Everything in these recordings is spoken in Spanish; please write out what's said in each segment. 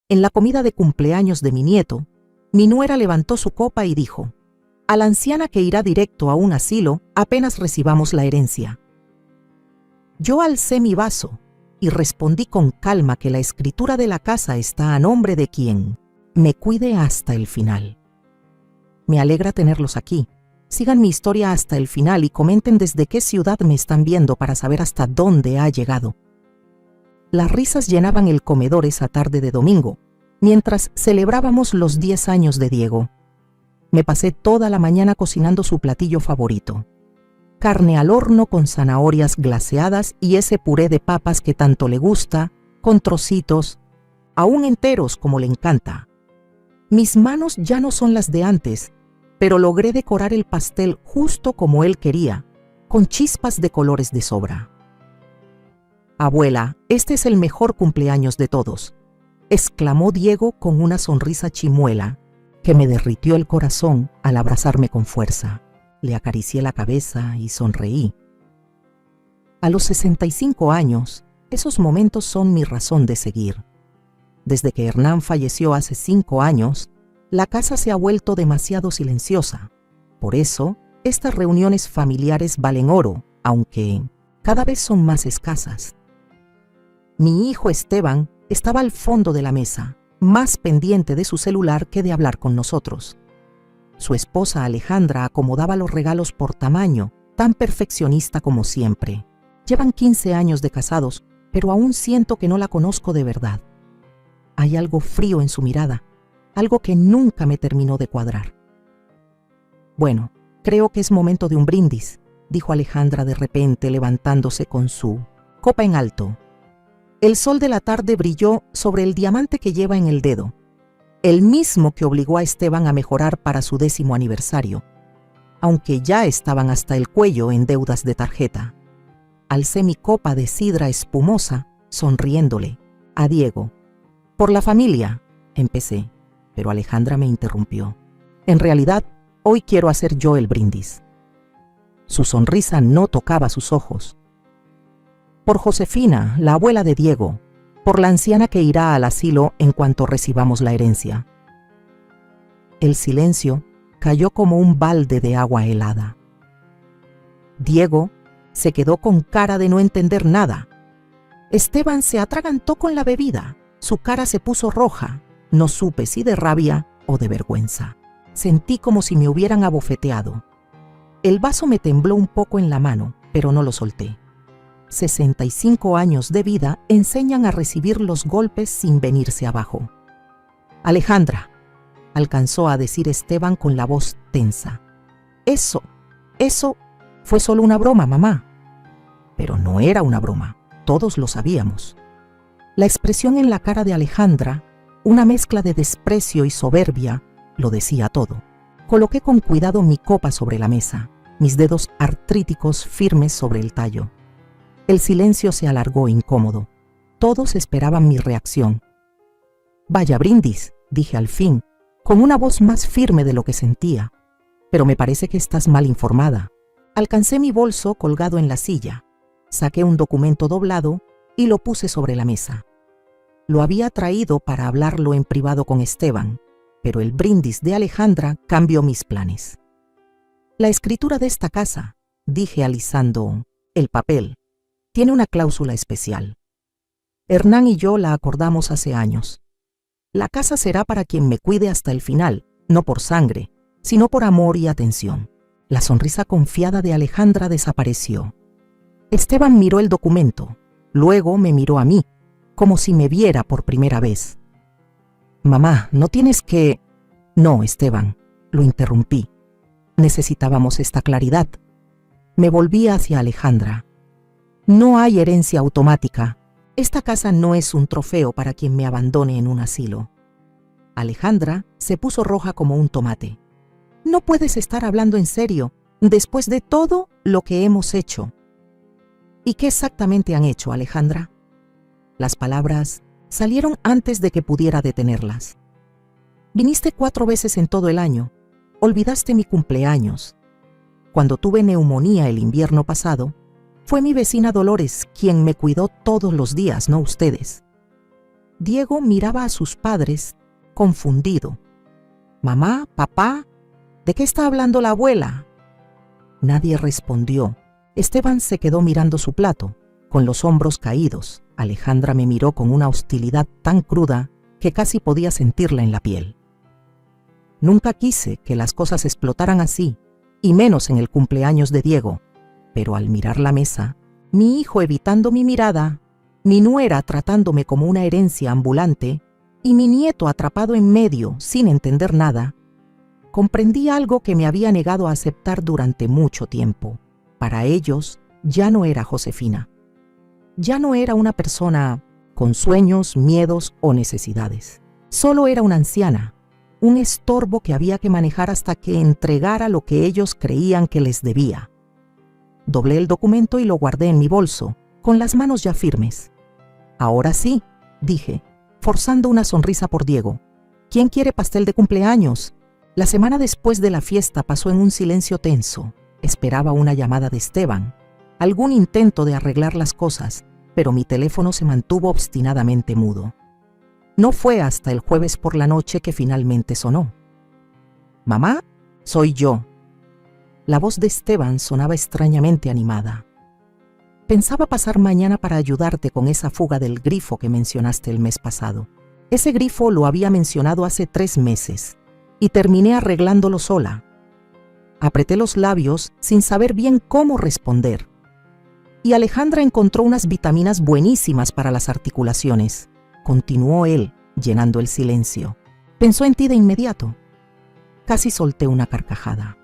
En la comida de cumpleaños de mi nieto, mi nuera levantó su copa y dijo: «A la anciana que irá directo a un asilo apenas recibamos la herencia». Yo alcé mi vaso y respondí con calma que la escritura de la casa está a nombre de quien me cuide hasta el final. Me alegra tenerlos aquí. Sigan mi historia hasta el final y comenten desde qué ciudad me están viendo para saber hasta dónde ha llegado. Las risas llenaban el comedor esa tarde de domingo, mientras celebrábamos los 10 años de Diego. Me pasé toda la mañana cocinando su platillo favorito: carne al horno con zanahorias glaseadas y ese puré de papas que tanto le gusta, con trocitos, aún enteros como le encanta. Mis manos ya no son las de antes, pero logré decorar el pastel justo como él quería, con chispas de colores de sobra. «Abuela, este es el mejor cumpleaños de todos», exclamó Diego con una sonrisa chimuela que me derritió el corazón al abrazarme con fuerza. Le acaricié la cabeza y sonreí. A los 65 años, esos momentos son mi razón de seguir. Desde que Hernán falleció hace 5 años, la casa se ha vuelto demasiado silenciosa. Por eso, estas reuniones familiares valen oro, aunque cada vez son más escasas. Mi hijo Esteban estaba al fondo de la mesa, más pendiente de su celular que de hablar con nosotros. Su esposa Alejandra acomodaba los regalos por tamaño, tan perfeccionista como siempre. Llevan 15 años de casados, pero aún siento que no la conozco de verdad. Hay algo frío en su mirada, algo que nunca me terminó de cuadrar. «Bueno, creo que es momento de un brindis», dijo Alejandra de repente, levantándose con su copa en alto. El sol de la tarde brilló sobre el diamante que lleva en el dedo, el mismo que obligó a Esteban a mejorar para su 10º aniversario, aunque ya estaban hasta el cuello en deudas de tarjeta. Alcé mi copa de sidra espumosa, sonriéndole a Diego. «Por la familia», empecé, pero Alejandra me interrumpió. «En realidad, hoy quiero hacer yo el brindis». Su sonrisa no tocaba sus ojos. «Por Josefina, la abuela de Diego, por la anciana que irá al asilo en cuanto recibamos la herencia». El silencio cayó como un balde de agua helada. Diego se quedó con cara de no entender nada. Esteban se atragantó con la bebida. Su cara se puso roja. No supe si de rabia o de vergüenza. Sentí como si me hubieran abofeteado. El vaso me tembló un poco en la mano, pero no lo solté. 65 años de vida enseñan a recibir los golpes sin venirse abajo. «Alejandra», alcanzó a decir Esteban con la voz tensa. Eso fue solo una broma, mamá». Pero no era una broma, todos lo sabíamos. La expresión en la cara de Alejandra, una mezcla de desprecio y soberbia, lo decía todo. Coloqué con cuidado mi copa sobre la mesa, mis dedos artríticos firmes sobre el tallo. El silencio se alargó incómodo. Todos esperaban mi reacción. «Vaya brindis», dije al fin, con una voz más firme de lo que sentía. «Pero me parece que estás mal informada». Alcancé mi bolso colgado en la silla, saqué un documento doblado y lo puse sobre la mesa. Lo había traído para hablarlo en privado con Esteban, pero el brindis de Alejandra cambió mis planes. «La escritura de esta casa», dije alisando el papel, «tiene una cláusula especial. Hernán y yo la acordamos hace años. La casa será para quien me cuide hasta el final, no por sangre, sino por amor y atención». La sonrisa confiada de Alejandra desapareció. Esteban miró el documento, luego me miró a mí, como si me viera por primera vez. «Mamá, no tienes que...» «No, Esteban», lo interrumpí. Necesitábamos esta claridad. Me volví hacia Alejandra. «No hay herencia automática. Esta casa no es un trofeo para quien me abandone en un asilo». Alejandra se puso roja como un tomate. «No puedes estar hablando en serio, después de todo lo que hemos hecho». «¿Y qué exactamente han hecho, Alejandra?». Las palabras salieron antes de que pudiera detenerlas. «Viniste 4 veces en todo el año. Olvidaste mi cumpleaños. Cuando tuve neumonía el invierno pasado, fue mi vecina Dolores quien me cuidó todos los días, no ustedes. Diego miraba a sus padres, confundido. «Mamá, papá, ¿de qué está hablando la abuela?». Nadie respondió. Esteban se quedó mirando su plato, con los hombros caídos. Alejandra me miró con una hostilidad tan cruda que casi podía sentirla en la piel. Nunca quise que las cosas explotaran así, y menos en el cumpleaños de Diego. Pero al mirar la mesa, mi hijo evitando mi mirada, mi nuera tratándome como una herencia ambulante y mi nieto atrapado en medio sin entender nada, comprendí algo que me había negado a aceptar durante mucho tiempo. Para ellos ya no era Josefina. Ya no era una persona con sueños, miedos o necesidades. Solo era una anciana, un estorbo que había que manejar hasta que entregara lo que ellos creían que les debía. Doblé el documento y lo guardé en mi bolso, con las manos ya firmes. «Ahora sí», dije, forzando una sonrisa por Diego. «¿Quién quiere pastel de cumpleaños?». La semana después de la fiesta pasó en un silencio tenso. Esperaba una llamada de Esteban, algún intento de arreglar las cosas, pero mi teléfono se mantuvo obstinadamente mudo. No fue hasta el jueves por la noche que finalmente sonó. «Mamá, soy yo». La voz de Esteban sonaba extrañamente animada. «Pensaba pasar mañana para ayudarte con esa fuga del grifo que mencionaste el mes pasado. Ese grifo lo había mencionado hace 3 meses y terminé arreglándolo sola». Apreté los labios sin saber bien cómo responder. «Y Alejandra encontró unas vitaminas buenísimas para las articulaciones», continuó él, llenando el silencio. «Pensó en ti de inmediato». Casi solté una carcajada.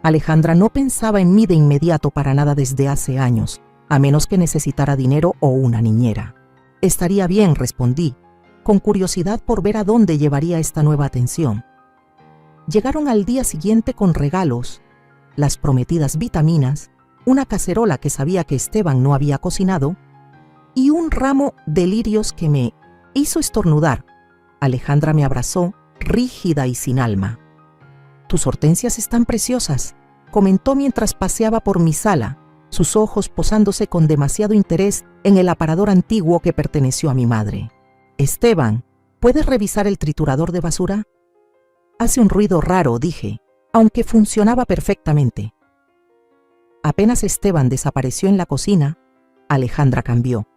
Alejandra no pensaba en mí de inmediato para nada desde hace años, a menos que necesitara dinero o una niñera. «Estaría bien», respondí, con curiosidad por ver a dónde llevaría esta nueva atención. Llegaron al día siguiente con regalos, las prometidas vitaminas, una cacerola que sabía que Esteban no había cocinado y un ramo de lirios que me hizo estornudar. Alejandra me abrazó, rígida y sin alma. «Tus hortensias están preciosas», comentó mientras paseaba por mi sala, sus ojos posándose con demasiado interés en el aparador antiguo que perteneció a mi madre. «Esteban, ¿puedes revisar el triturador de basura?». «Hace un ruido raro», dije, aunque funcionaba perfectamente. Apenas Esteban desapareció en la cocina, Alejandra cambió.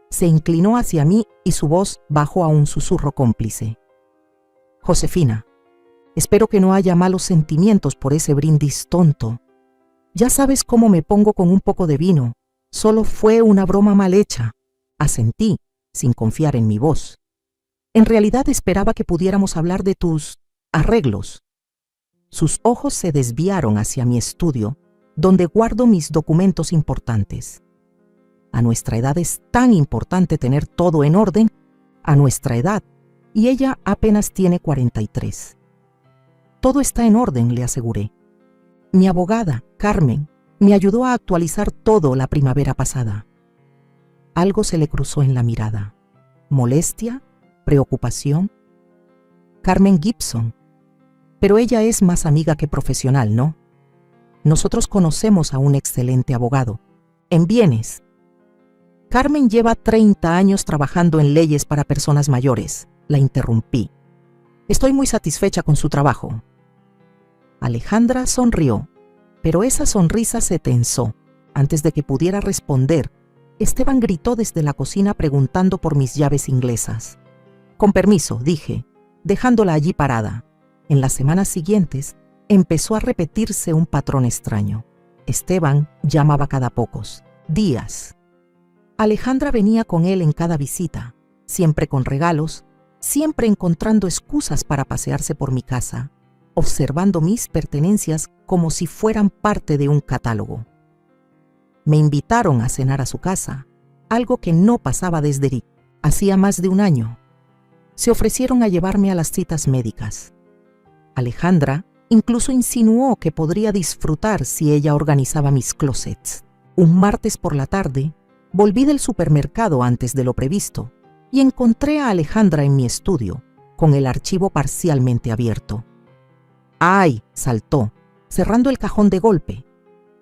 Se inclinó hacia mí y su voz bajó a un susurro cómplice. «Josefina, espero que no haya malos sentimientos por ese brindis tonto. Ya sabes cómo me pongo con un poco de vino. Solo fue una broma mal hecha». Asentí, sin confiar en mi voz. «En realidad esperaba que pudiéramos hablar de tus arreglos». Sus ojos se desviaron hacia mi estudio, donde guardo mis documentos importantes. A nuestra edad es tan importante tener todo en orden, a nuestra edad, y ella apenas tiene 43. «Todo está en orden», le aseguré. «Mi abogada, Carmen, me ayudó a actualizar todo la primavera pasada». Algo se le cruzó en la mirada. ¿Molestia? ¿Preocupación? Carmen Gibson. Pero ella es más amiga que profesional, ¿no? Nosotros conocemos a un excelente abogado. En bienes. Carmen lleva 30 años trabajando en leyes para personas mayores. La interrumpí. Estoy muy satisfecha con su trabajo. Alejandra sonrió, pero esa sonrisa se tensó. Antes de que pudiera responder, Esteban gritó desde la cocina preguntando por mis llaves inglesas. «Con permiso», dije, dejándola allí parada. En las semanas siguientes, empezó a repetirse un patrón extraño. Esteban llamaba cada pocos días. Alejandra venía con él en cada visita, siempre con regalos, siempre encontrando excusas para pasearse por mi casa, observando mis pertenencias como si fueran parte de un catálogo. Me invitaron a cenar a su casa, algo que no pasaba desde hacía más de un año. Se ofrecieron a llevarme a las citas médicas. Alejandra incluso insinuó que podría disfrutar si ella organizaba mis closets. Un martes por la tarde, volví del supermercado antes de lo previsto y encontré a Alejandra en mi estudio, con el archivo parcialmente abierto. «¡Ay!», saltó, cerrando el cajón de golpe.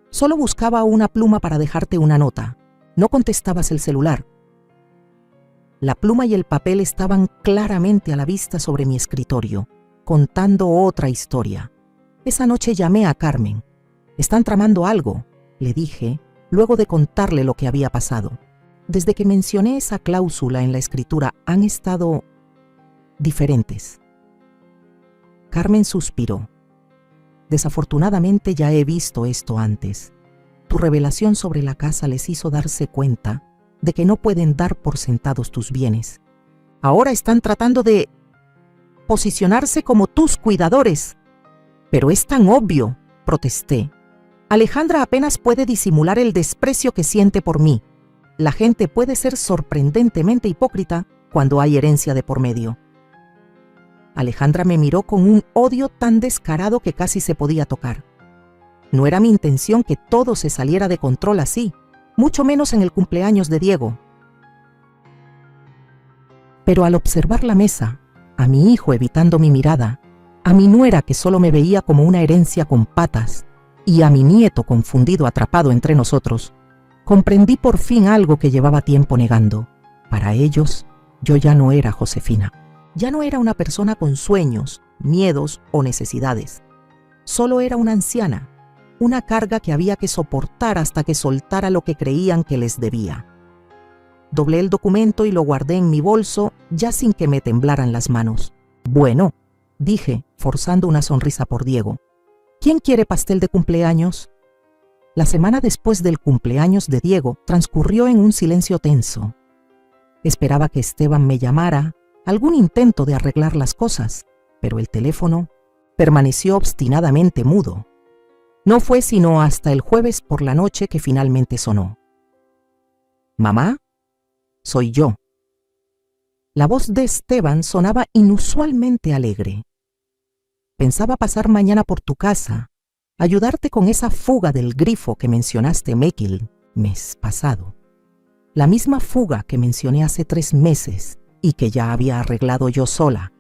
«Solo buscaba una pluma para dejarte una nota. No contestabas el celular». La pluma y el papel estaban claramente a la vista sobre mi escritorio, contando otra historia. Esa noche llamé a Carmen. «Están tramando algo», le dije, luego de contarle lo que había pasado. Desde que mencioné esa cláusula en la escritura han estado diferentes. Carmen suspiró. «Desafortunadamente ya he visto esto antes. Tu revelación sobre la casa les hizo darse cuenta de que no pueden dar por sentados tus bienes. Ahora están tratando de posicionarse como tus cuidadores». «Pero es tan obvio», protesté. «Alejandra apenas puede disimular el desprecio que siente por mí. La gente puede ser sorprendentemente hipócrita cuando hay herencia de por medio». Alejandra me miró con un odio tan descarado que casi se podía tocar. No era mi intención que todo se saliera de control así, mucho menos en el cumpleaños de Diego. Pero al observar la mesa, a mi hijo evitando mi mirada, a mi nuera que solo me veía como una herencia con patas, y a mi nieto confundido atrapado entre nosotros, comprendí por fin algo que llevaba tiempo negando. Para ellos, yo ya no era Josefina. Ya no era una persona con sueños, miedos o necesidades. Solo era una anciana, una carga que había que soportar hasta que soltara lo que creían que les debía. Doblé el documento y lo guardé en mi bolso, ya sin que me temblaran las manos. «Bueno», dije, forzando una sonrisa por Diego. «¿Quién quiere pastel de cumpleaños?» La semana después del cumpleaños de Diego transcurrió en un silencio tenso. Esperaba que Esteban me llamara, algún intento de arreglar las cosas, pero el teléfono permaneció obstinadamente mudo. No fue sino hasta el jueves por la noche que finalmente sonó. «¿Mamá? Soy yo». La voz de Esteban sonaba inusualmente alegre. «Pensaba pasar mañana por tu casa, ayudarte con esa fuga del grifo que mencionaste Mequil mes pasado. La misma fuga que mencioné hace 3 meses y que ya había arreglado yo sola».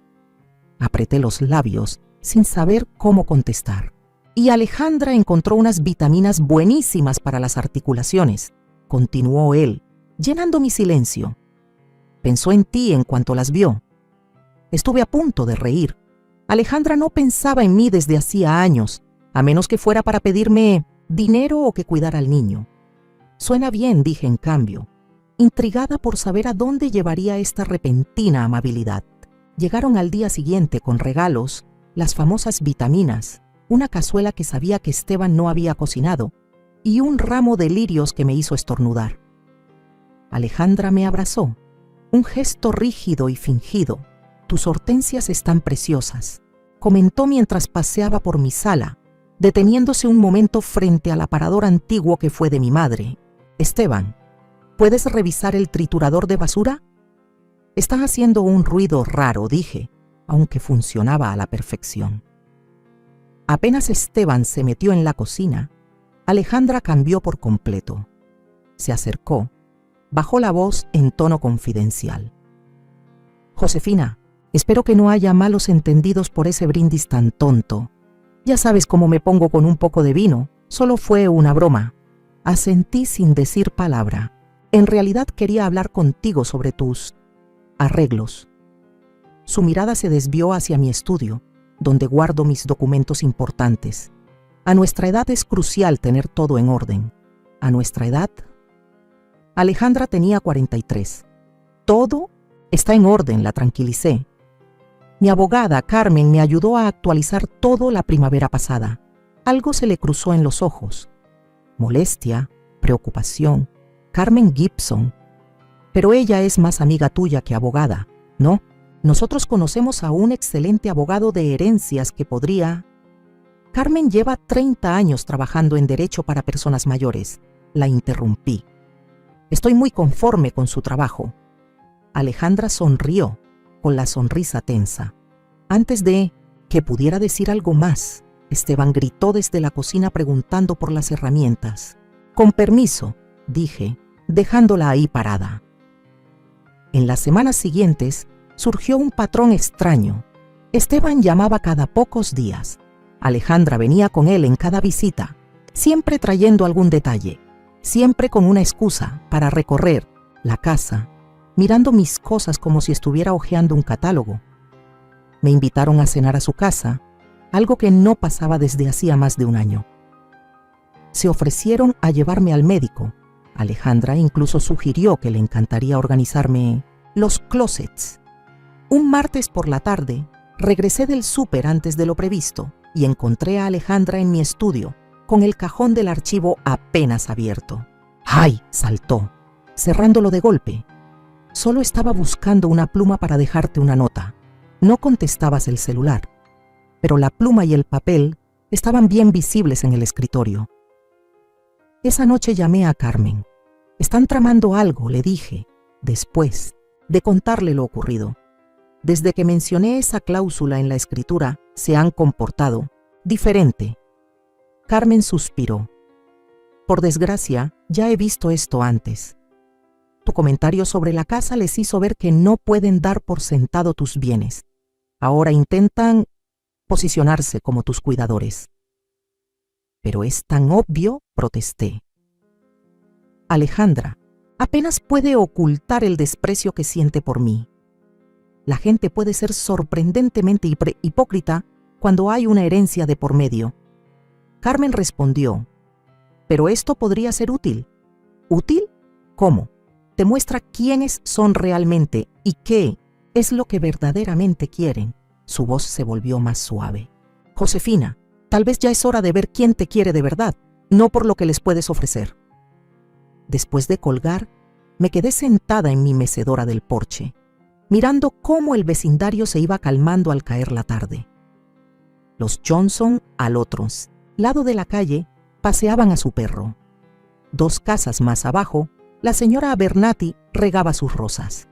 Apreté los labios sin saber cómo contestar. «Y Alejandra encontró unas vitaminas buenísimas para las articulaciones», continuó él, llenando mi silencio. «Pensó en ti en cuanto las vio». Estuve a punto de reír. Alejandra no pensaba en mí desde hacía años, a menos que fuera para pedirme dinero o que cuidara al niño. «Suena bien», dije en cambio, intrigada por saber a dónde llevaría esta repentina amabilidad. Llegaron al día siguiente con regalos, las famosas vitaminas, una cazuela que sabía que Esteban no había cocinado y un ramo de lirios que me hizo estornudar. Alejandra me abrazó, un gesto rígido y fingido. «Tus hortensias están preciosas», comentó mientras paseaba por mi sala, deteniéndose un momento frente al aparador antiguo que fue de mi madre. «Esteban, ¿puedes revisar el triturador de basura?» «Está haciendo un ruido raro», dije, aunque funcionaba a la perfección. Apenas Esteban se metió en la cocina, Alejandra cambió por completo. Se acercó, bajó la voz en tono confidencial. «Josefina, espero que no haya malos entendidos por ese brindis tan tonto. Ya sabes cómo me pongo con un poco de vino, solo fue una broma». Asentí sin decir palabra. En realidad quería hablar contigo sobre tus arreglos. Su mirada se desvió hacia mi estudio, donde guardo mis documentos importantes. A nuestra edad es crucial tener todo en orden. A nuestra edad. Alejandra tenía 43. «Todo está en orden», la tranquilicé. Mi abogada, Carmen, me ayudó a actualizar todo la primavera pasada. Algo se le cruzó en los ojos. Molestia, preocupación. Carmen Gibson. «Pero ella es más amiga tuya que abogada, ¿no? Nosotros conocemos a un excelente abogado de herencias que podría...». Carmen lleva 30 años trabajando en derecho para personas mayores. La interrumpí. «Estoy muy conforme con su trabajo». Alejandra sonrió, con la sonrisa tensa. Antes de que pudiera decir algo más, Esteban gritó desde la cocina preguntando por las herramientas. «Con permiso», dije, dejándola ahí parada. En las semanas siguientes surgió un patrón extraño. Esteban llamaba cada pocos días. Alejandra venía con él en cada visita, siempre trayendo algún detalle, siempre con una excusa para recorrer la casa, mirando mis cosas como si estuviera hojeando un catálogo. Me invitaron a cenar a su casa, algo que no pasaba desde hacía más de un año. Se ofrecieron a llevarme al médico. Alejandra incluso sugirió que le encantaría organizarme los closets. Un martes por la tarde, regresé del súper antes de lo previsto y encontré a Alejandra en mi estudio, con el cajón del archivo apenas abierto. ¡Ay!, saltó, cerrándolo de golpe. Solo estaba buscando una pluma para dejarte una nota. No contestabas el celular, pero la pluma y el papel estaban bien visibles en el escritorio. Esa noche llamé a Carmen. Están tramando algo, le dije, después de contarle lo ocurrido. Desde que mencioné esa cláusula en la escritura, se han comportado diferente. Carmen suspiró. Por desgracia, ya he visto esto antes. Tu comentario sobre la casa les hizo ver que no pueden dar por sentado tus bienes. Ahora intentan posicionarse como tus cuidadores. Pero es tan obvio, protesté. Alejandra, apenas puede ocultar el desprecio que siente por mí. La gente puede ser sorprendentemente hipócrita cuando hay una herencia de por medio. Carmen respondió, pero esto podría ser útil. ¿Útil? ¿Cómo? Te muestra quiénes son realmente y qué es lo que verdaderamente quieren. Su voz se volvió más suave. Josefina, tal vez ya es hora de ver quién te quiere de verdad, no por lo que les puedes ofrecer. Después de colgar, me quedé sentada en mi mecedora del porche, mirando cómo el vecindario se iba calmando al caer la tarde. Los Johnson, al otro lado de la calle, paseaban a su perro. 2 casas más abajo, la señora Abernathy regaba sus rosas.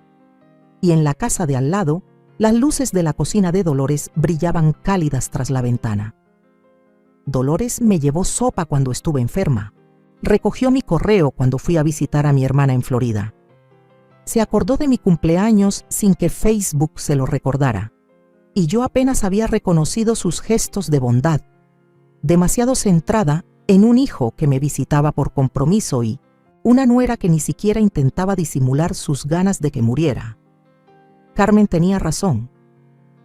Y en la casa de al lado, las luces de la cocina de Dolores brillaban cálidas tras la ventana. Dolores me llevó sopa cuando estuve enferma. Recogió mi correo cuando fui a visitar a mi hermana en Florida. Se acordó de mi cumpleaños sin que Facebook se lo recordara. Y yo apenas había reconocido sus gestos de bondad, demasiado centrada en un hijo que me visitaba por compromiso y una nuera que ni siquiera intentaba disimular sus ganas de que muriera. Carmen tenía razón.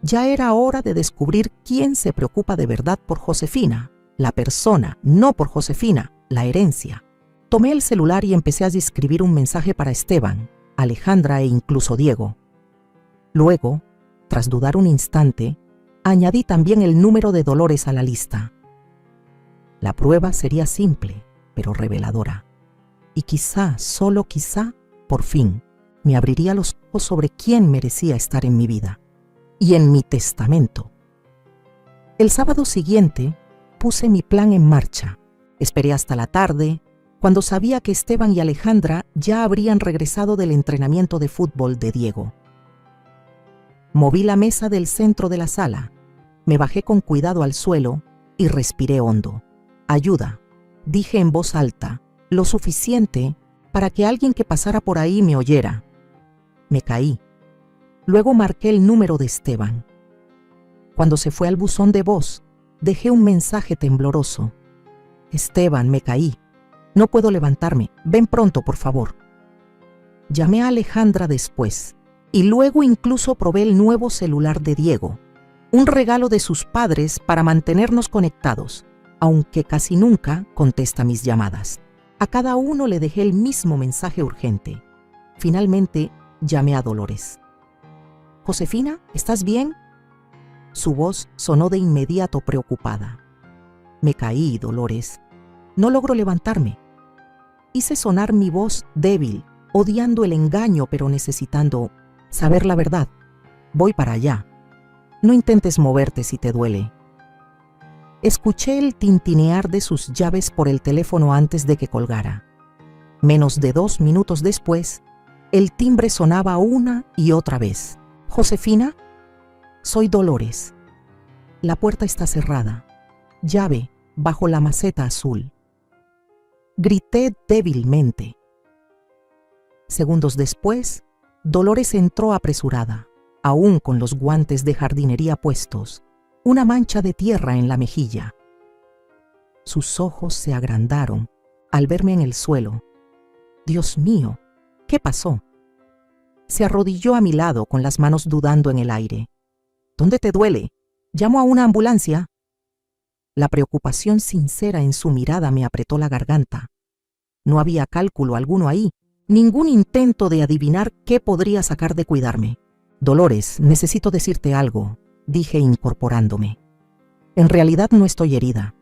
Ya era hora de descubrir quién se preocupa de verdad por Josefina, la persona, no por Josefina, la herencia. Tomé el celular y empecé a escribir un mensaje para Esteban, Alejandra e incluso Diego. Luego, tras dudar un instante, añadí también el número de Dolores a la lista. La prueba sería simple, pero reveladora. Y quizá, solo quizá, por fin, me abriría los ojos sobre quién merecía estar en mi vida y en mi testamento. El sábado siguiente, puse mi plan en marcha. Esperé hasta la tarde, cuando sabía que Esteban y Alejandra ya habrían regresado del entrenamiento de fútbol de Diego. Moví la mesa del centro de la sala, me bajé con cuidado al suelo y respiré hondo. Ayuda, dije en voz alta, lo suficiente para que alguien que pasara por ahí me oyera. Me caí. Luego marqué el número de Esteban. Cuando se fue al buzón de voz, dejé un mensaje tembloroso. Esteban, me caí. No puedo levantarme. Ven pronto, por favor. Llamé a Alejandra después y luego incluso probé el nuevo celular de Diego, un regalo de sus padres para mantenernos conectados, aunque casi nunca contesta mis llamadas. A cada uno le dejé el mismo mensaje urgente. Finalmente, llamé a Dolores. «Josefina, ¿estás bien?» Su voz sonó de inmediato preocupada. Me caí, Dolores. No logro levantarme. Hice sonar mi voz débil, odiando el engaño pero necesitando saber la verdad. Voy para allá. No intentes moverte si te duele. Escuché el tintinear de sus llaves por el teléfono antes de que colgara. Menos de 2 minutos después, el timbre sonaba una y otra vez. «Josefina, soy Dolores. La puerta está cerrada. Llave bajo la maceta azul». Grité débilmente. Segundos después, Dolores entró apresurada, aún con los guantes de jardinería puestos, una mancha de tierra en la mejilla. Sus ojos se agrandaron al verme en el suelo. Dios mío, ¿qué pasó? Se arrodilló a mi lado con las manos dudando en el aire. ¿Dónde te duele? ¿Llamo a una ambulancia? La preocupación sincera en su mirada me apretó la garganta. No había cálculo alguno ahí, ningún intento de adivinar qué podría sacar de cuidarme. Dolores, necesito decirte algo, dije incorporándome. En realidad no estoy herida.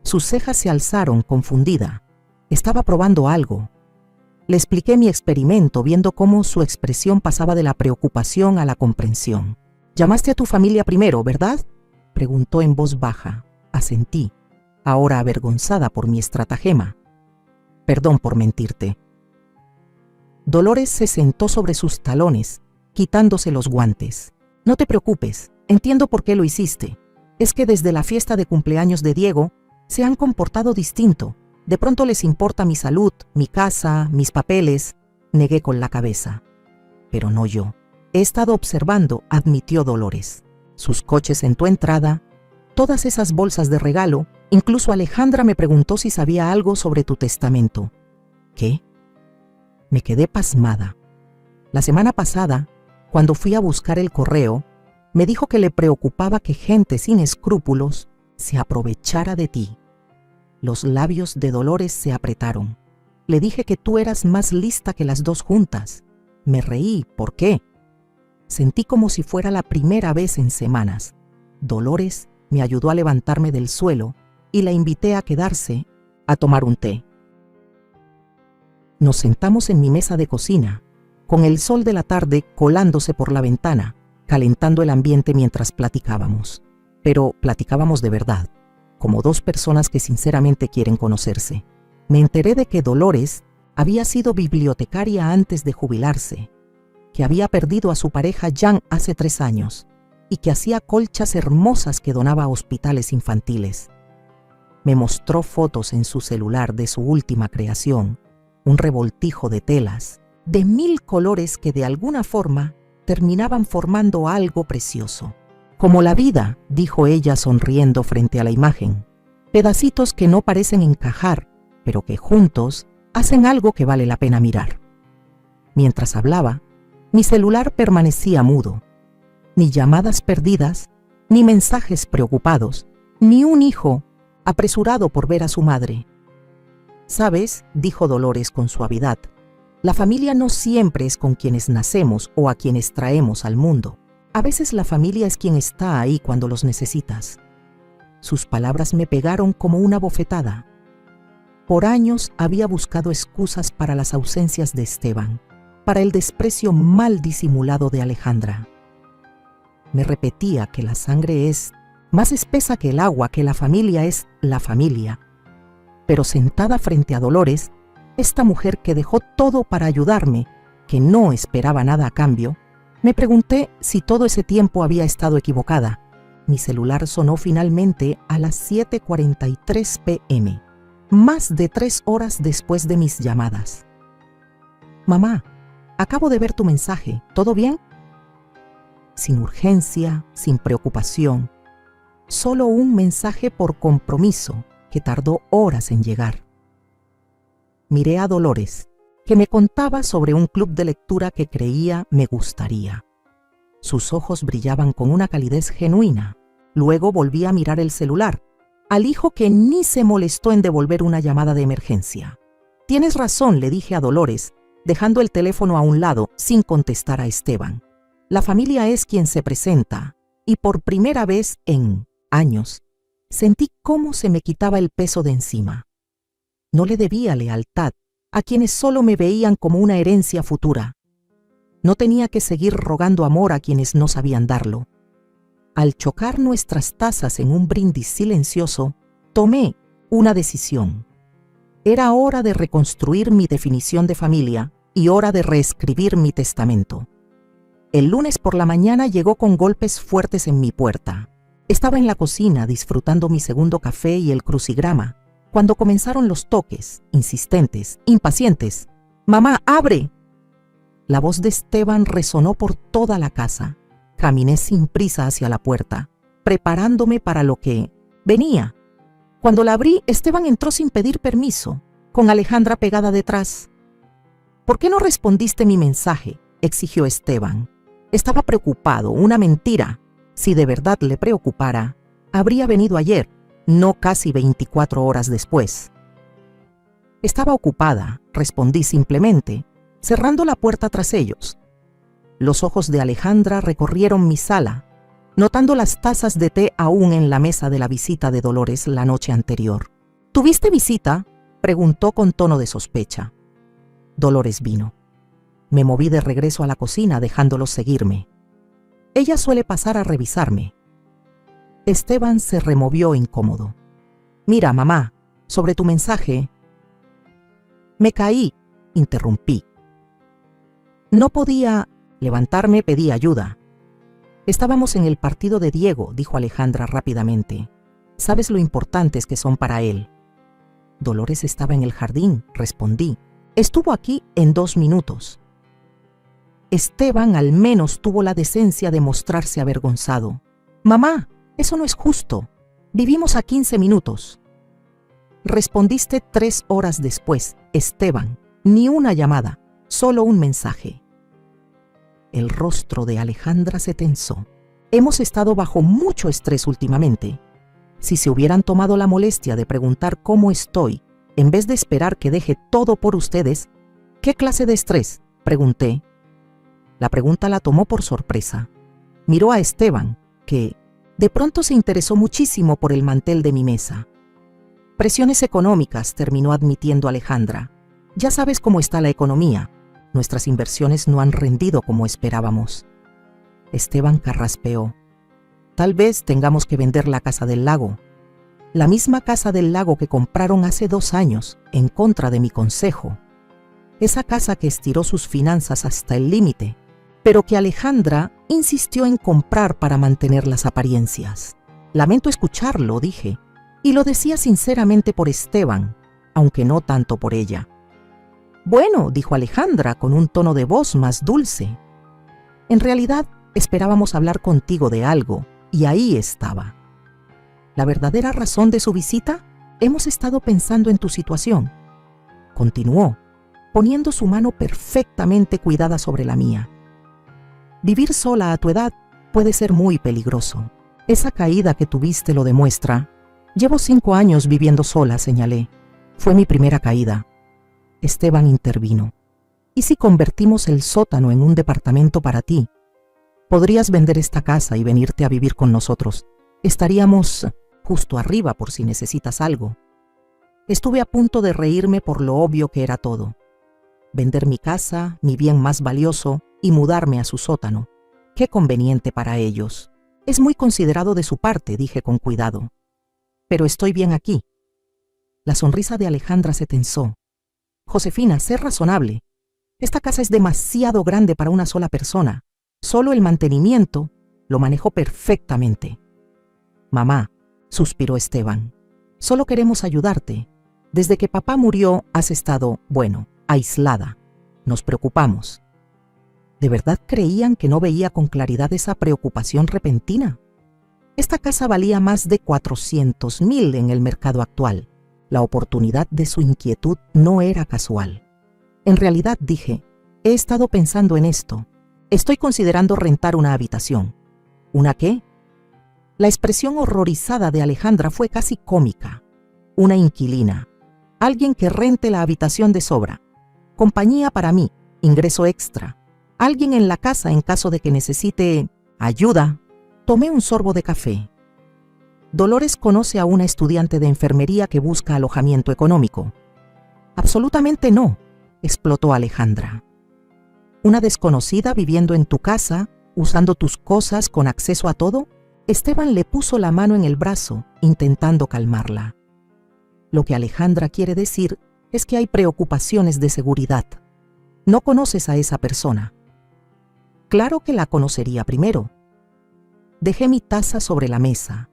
Sus cejas se alzaron, confundida. Estaba probando algo. Le expliqué mi experimento, viendo cómo su expresión pasaba de la preocupación a la comprensión. «Llamaste a tu familia primero, ¿verdad?», preguntó en voz baja. Asentí, ahora avergonzada por mi estratagema. «Perdón por mentirte». Dolores se sentó sobre sus talones, quitándose los guantes. «No te preocupes, entiendo por qué lo hiciste. Es que desde la fiesta de cumpleaños de Diego se han comportado distinto. De pronto les importa mi salud, mi casa, mis papeles», negué con la cabeza. «Pero no yo. He estado observando», admitió Dolores. «Sus coches en tu entrada, todas esas bolsas de regalo, incluso Alejandra me preguntó si sabía algo sobre tu testamento». «¿Qué?». Me quedé pasmada. La semana pasada, cuando fui a buscar el correo, me dijo que le preocupaba que gente sin escrúpulos se aprovechara de ti. Los labios de Dolores se apretaron. Le dije que tú eras más lista que las dos juntas. Me reí. ¿Por qué? Sentí como si fuera la primera vez en semanas. Dolores me ayudó a levantarme del suelo y la invité a quedarse a tomar un té. Nos sentamos en mi mesa de cocina, con el sol de la tarde colándose por la ventana, calentando el ambiente mientras platicábamos. Pero platicábamos de verdad, como dos personas que sinceramente quieren conocerse. Me enteré de que Dolores había sido bibliotecaria antes de jubilarse, que había perdido a su pareja Jan hace 3 años y que hacía colchas hermosas que donaba a hospitales infantiles. Me mostró fotos en su celular de su última creación, un revoltijo de telas, de 1000 colores que de alguna forma terminaban formando algo precioso. «Como la vida», dijo ella sonriendo frente a la imagen. «Pedacitos que no parecen encajar, pero que juntos hacen algo que vale la pena mirar». Mientras hablaba, mi celular permanecía mudo. Ni llamadas perdidas, ni mensajes preocupados, ni un hijo apresurado por ver a su madre. «¿Sabes?», dijo Dolores con suavidad, «la familia no siempre es con quienes nacemos o a quienes traemos al mundo. A veces la familia es quien está ahí cuando los necesitas». Sus palabras me pegaron como una bofetada. Por años había buscado excusas para las ausencias de Esteban, para el desprecio mal disimulado de Alejandra. Me repetía que la sangre es más espesa que el agua, que la familia es la familia. Pero sentada frente a Dolores, esta mujer que dejó todo para ayudarme, que no esperaba nada a cambio, me pregunté si todo ese tiempo había estado equivocada. Mi celular sonó finalmente a las 7:43 p.m., más de 3 horas después de mis llamadas. «Mamá, acabo de ver tu mensaje. ¿Todo bien?». Sin urgencia, sin preocupación. Solo un mensaje por compromiso que tardó horas en llegar. Miré a Dolores, que me contaba sobre un club de lectura que creía me gustaría. Sus ojos brillaban con una calidez genuina. Luego volví a mirar el celular, al hijo que ni se molestó en devolver una llamada de emergencia. «Tienes razón», le dije a Dolores, dejando el teléfono a un lado sin contestar a Esteban. «La familia es quien se presenta, y por primera vez en años sentí cómo se me quitaba el peso de encima. No le debía lealtad a quienes solo me veían como una herencia futura. No tenía que seguir rogando amor a quienes no sabían darlo. Al chocar nuestras tazas en un brindis silencioso, tomé una decisión. Era hora de reconstruir mi definición de familia y hora de reescribir mi testamento. El lunes por la mañana llegó con golpes fuertes en mi puerta. Estaba en la cocina disfrutando mi segundo café y el crucigrama, cuando comenzaron los toques, insistentes, impacientes. «¡Mamá, abre!». La voz de Esteban resonó por toda la casa. Caminé sin prisa hacia la puerta, preparándome para lo que venía. Cuando la abrí, Esteban entró sin pedir permiso, con Alejandra pegada detrás. «¿Por qué no respondiste mi mensaje?», exigió Esteban. Estaba preocupado, una mentira. Si de verdad le preocupara, habría venido ayer, no casi 24 horas después. Estaba ocupada, respondí simplemente, cerrando la puerta tras ellos. Los ojos de Alejandra recorrieron mi sala, notando las tazas de té aún en la mesa de la visita de Dolores la noche anterior. ¿Tuviste visita?, preguntó con tono de sospecha. Dolores vino. Me moví de regreso a la cocina dejándolos seguirme. Ella suele pasar a revisarme. Esteban se removió incómodo. Mira, mamá, sobre tu mensaje. Me caí, interrumpí. No podía levantarme, pedí ayuda. Estábamos en el partido de Diego, dijo Alejandra rápidamente. Sabes lo importantes que son para él. Dolores estaba en el jardín, respondí. Estuvo aquí en 2 minutos. Esteban al menos tuvo la decencia de mostrarse avergonzado. Mamá, eso no es justo. Vivimos a 15 minutos. Respondiste 3 horas después, Esteban. Ni una llamada, solo un mensaje. El rostro de Alejandra se tensó. Hemos estado bajo mucho estrés últimamente. Si se hubieran tomado la molestia de preguntar cómo estoy, en vez de esperar que deje todo por ustedes, ¿qué clase de estrés?, pregunté. La pregunta la tomó por sorpresa. Miró a Esteban, que de pronto se interesó muchísimo por el mantel de mi mesa. Presiones económicas, terminó admitiendo Alejandra. Ya sabes cómo está la economía. Nuestras inversiones no han rendido como esperábamos. Esteban carraspeó. Tal vez tengamos que vender la casa del lago. La misma casa del lago que compraron hace 2 años, en contra de mi consejo. Esa casa que estiró sus finanzas hasta el límite, pero que Alejandra insistió en comprar para mantener las apariencias. Lamento escucharlo, dije, y lo decía sinceramente por Esteban, aunque no tanto por ella. Bueno, dijo Alejandra con un tono de voz más dulce. En realidad, esperábamos hablar contigo de algo, y ahí estaba. ¿La verdadera razón de su visita? Hemos estado pensando en tu situación. Continuó, poniendo su mano perfectamente cuidada sobre la mía. Vivir sola a tu edad puede ser muy peligroso. Esa caída que tuviste lo demuestra. Llevo 5 años viviendo sola, señalé. Fue mi primera caída. Esteban intervino. ¿Y si convertimos el sótano en un departamento para ti? Podrías vender esta casa y venirte a vivir con nosotros. Estaríamos justo arriba por si necesitas algo. Estuve a punto de reírme por lo obvio que era todo. Vender mi casa, mi bien más valioso, y mudarme a su sótano. Qué conveniente para ellos. Es muy considerado de su parte, dije con cuidado. Pero estoy bien aquí. La sonrisa de Alejandra se tensó. Josefina, sé razonable. Esta casa es demasiado grande para una sola persona. Solo el mantenimiento lo manejo perfectamente. Mamá, suspiró Esteban, solo queremos ayudarte. Desde que papá murió has estado, aislada. Nos preocupamos. ¿De verdad creían que no veía con claridad esa preocupación repentina? Esta casa valía más de 400,000 en el mercado actual. La oportunidad de su inquietud no era casual. En realidad, dije, he estado pensando en esto. Estoy considerando rentar una habitación. ¿Una qué? La expresión horrorizada de Alejandra fue casi cómica. Una inquilina. Alguien que rente la habitación de sobra. Compañía para mí. Ingreso extra. Alguien en la casa en caso de que necesite ayuda. Tomé un sorbo de café. Dolores conoce a una estudiante de enfermería que busca alojamiento económico. Absolutamente no, explotó Alejandra. ¿Una desconocida viviendo en tu casa, usando tus cosas con acceso a todo? Esteban le puso la mano en el brazo, intentando calmarla. Lo que Alejandra quiere decir es que hay preocupaciones de seguridad. No conoces a esa persona. Claro que la conocería primero. Dejé mi taza sobre la mesa.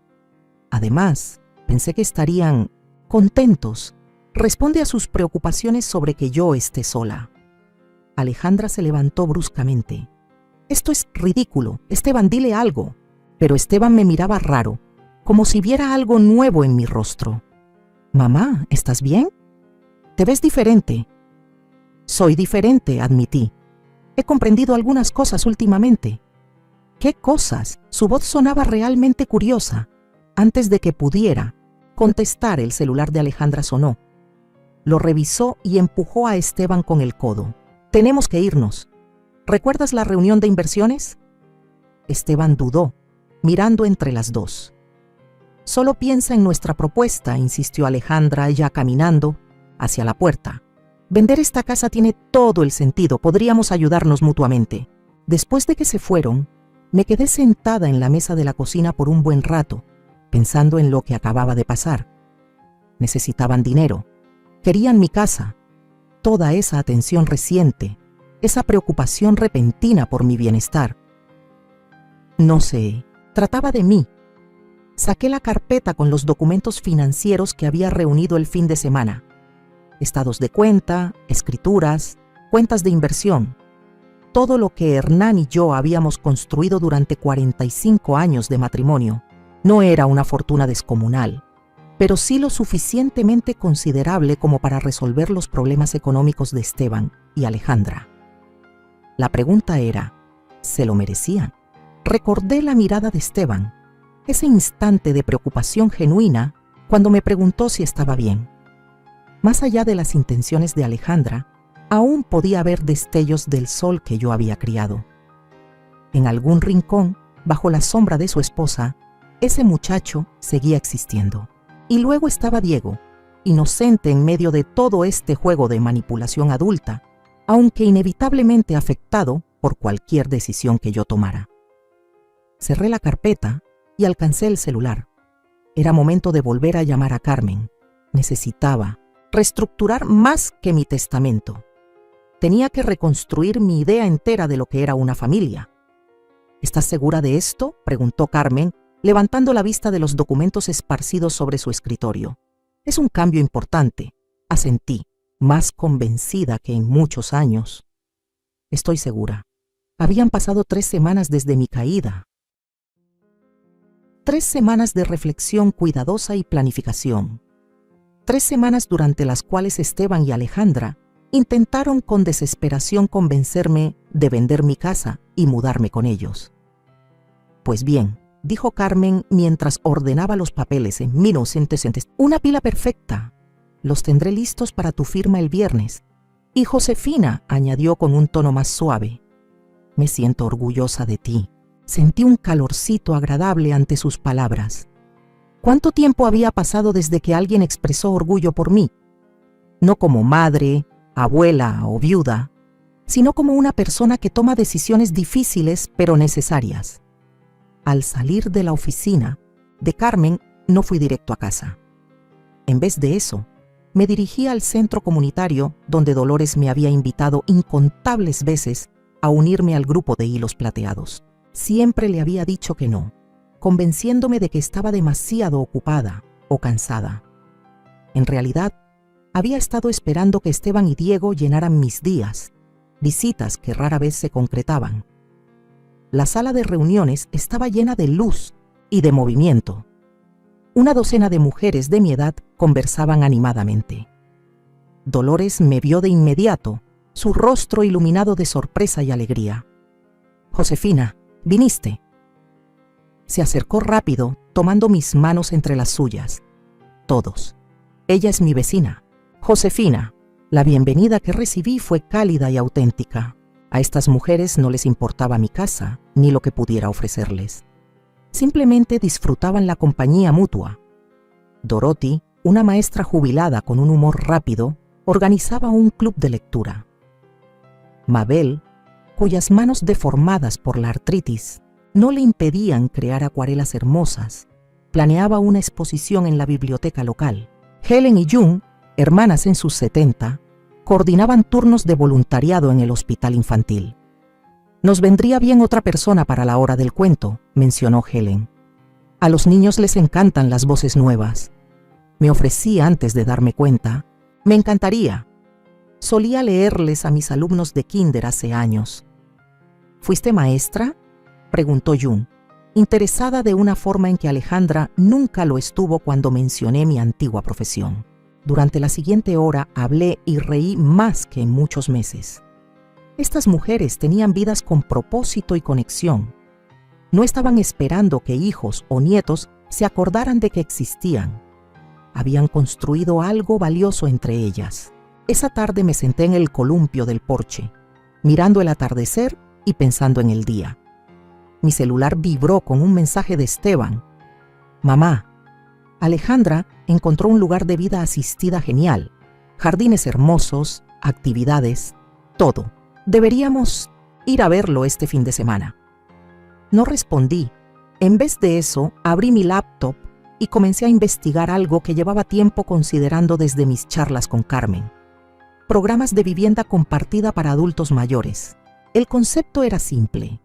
Además, pensé que estarían contentos. Responde a sus preocupaciones sobre que yo esté sola. Alejandra se levantó bruscamente. Esto es ridículo. Esteban, dile algo. Pero Esteban me miraba raro, como si viera algo nuevo en mi rostro. Mamá, ¿estás bien? Te ves diferente. Soy diferente, admití. He comprendido algunas cosas últimamente. ¿Qué cosas? Su voz sonaba realmente curiosa. Antes de que pudiera contestar, el celular de Alejandra sonó. Lo revisó y empujó a Esteban con el codo. Tenemos que irnos. ¿Recuerdas la reunión de inversiones? Esteban dudó, mirando entre las dos. Solo piensa en nuestra propuesta, insistió Alejandra, ya caminando hacia la puerta. Vender esta casa tiene todo el sentido, podríamos ayudarnos mutuamente. Después de que se fueron, me quedé sentada en la mesa de la cocina por un buen rato, pensando en lo que acababa de pasar. Necesitaban dinero, querían mi casa, toda esa atención reciente, esa preocupación repentina por mi bienestar. No sé, trataba de mí. Saqué la carpeta con los documentos financieros que había reunido el fin de semana. Estados de cuenta, escrituras, cuentas de inversión. Todo lo que Hernán y yo habíamos construido durante 45 años de matrimonio. No era una fortuna descomunal, pero sí lo suficientemente considerable como para resolver los problemas económicos de Esteban y Alejandra. La pregunta era, ¿se lo merecían? Recordé la mirada de Esteban, ese instante de preocupación genuina cuando me preguntó si estaba bien. Más allá de las intenciones de Alejandra, aún podía ver destellos del sol que yo había criado. En algún rincón, bajo la sombra de su esposa, ese muchacho seguía existiendo. Y luego estaba Diego, inocente en medio de todo este juego de manipulación adulta, aunque inevitablemente afectado por cualquier decisión que yo tomara. Cerré la carpeta y alcancé el celular. Era momento de volver a llamar a Carmen. Necesitaba reestructurar más que mi testamento. Tenía que reconstruir mi idea entera de lo que era una familia. ¿Estás segura de esto?, preguntó Carmen, levantando la vista de los documentos esparcidos sobre su escritorio. Es un cambio importante, asentí, más convencida que en muchos años. Estoy segura. Habían pasado 3 semanas desde mi caída. 3 semanas de reflexión cuidadosa y planificación. 3 semanas durante las cuales Esteban y Alejandra intentaron con desesperación convencerme de vender mi casa y mudarme con ellos. Pues bien, dijo Carmen mientras ordenaba los papeles en 1900. Una pila perfecta. Los tendré listos para tu firma el viernes. Y Josefina, añadió con un tono más suave, me siento orgullosa de ti. Sentí un calorcito agradable ante sus palabras. ¿Cuánto tiempo había pasado desde que alguien expresó orgullo por mí? No como madre, abuela o viuda, sino como una persona que toma decisiones difíciles pero necesarias. Al salir de la oficina de Carmen, no fui directo a casa. En vez de eso, me dirigí al centro comunitario donde Dolores me había invitado incontables veces a unirme al grupo de hilos plateados. Siempre le había dicho que no, convenciéndome de que estaba demasiado ocupada o cansada. En realidad, había estado esperando que Esteban y Diego llenaran mis días, visitas que rara vez se concretaban. La sala de reuniones estaba llena de luz y de movimiento. Una docena de mujeres de mi edad conversaban animadamente. Dolores me vio de inmediato, su rostro iluminado de sorpresa y alegría. «Josefina, ¿viniste?». Se acercó rápido, tomando mis manos entre las suyas. Todos. Ella es mi vecina, Josefina. La bienvenida que recibí fue cálida y auténtica. A estas mujeres no les importaba mi casa, ni lo que pudiera ofrecerles. Simplemente disfrutaban la compañía mutua. Dorothy, una maestra jubilada con un humor rápido, organizaba un club de lectura. Mabel, cuyas manos deformadas por la artritis no le impedían crear acuarelas hermosas, planeaba una exposición en la biblioteca local. Helen y June, hermanas en sus 70, coordinaban turnos de voluntariado en el hospital infantil. «Nos vendría bien otra persona para la hora del cuento», mencionó Helen. «A los niños les encantan las voces nuevas». Me ofrecí antes de darme cuenta. «Me encantaría. Solía leerles a mis alumnos de kinder hace años». «¿Fuiste maestra?», preguntó June, interesada de una forma en que Alejandra nunca lo estuvo cuando mencioné mi antigua profesión. Durante la siguiente hora hablé y reí más que en muchos meses. Estas mujeres tenían vidas con propósito y conexión. No estaban esperando que hijos o nietos se acordaran de que existían. Habían construido algo valioso entre ellas. Esa tarde me senté en el columpio del porche, mirando el atardecer y pensando en el día. Mi celular vibró con un mensaje de Esteban. Mamá, Alejandra encontró un lugar de vida asistida genial. Jardines hermosos, actividades, todo. Deberíamos ir a verlo este fin de semana. No respondí. En vez de eso, abrí mi laptop y comencé a investigar algo que llevaba tiempo considerando desde mis charlas con Carmen. Programas de vivienda compartida para adultos mayores. El concepto era simple.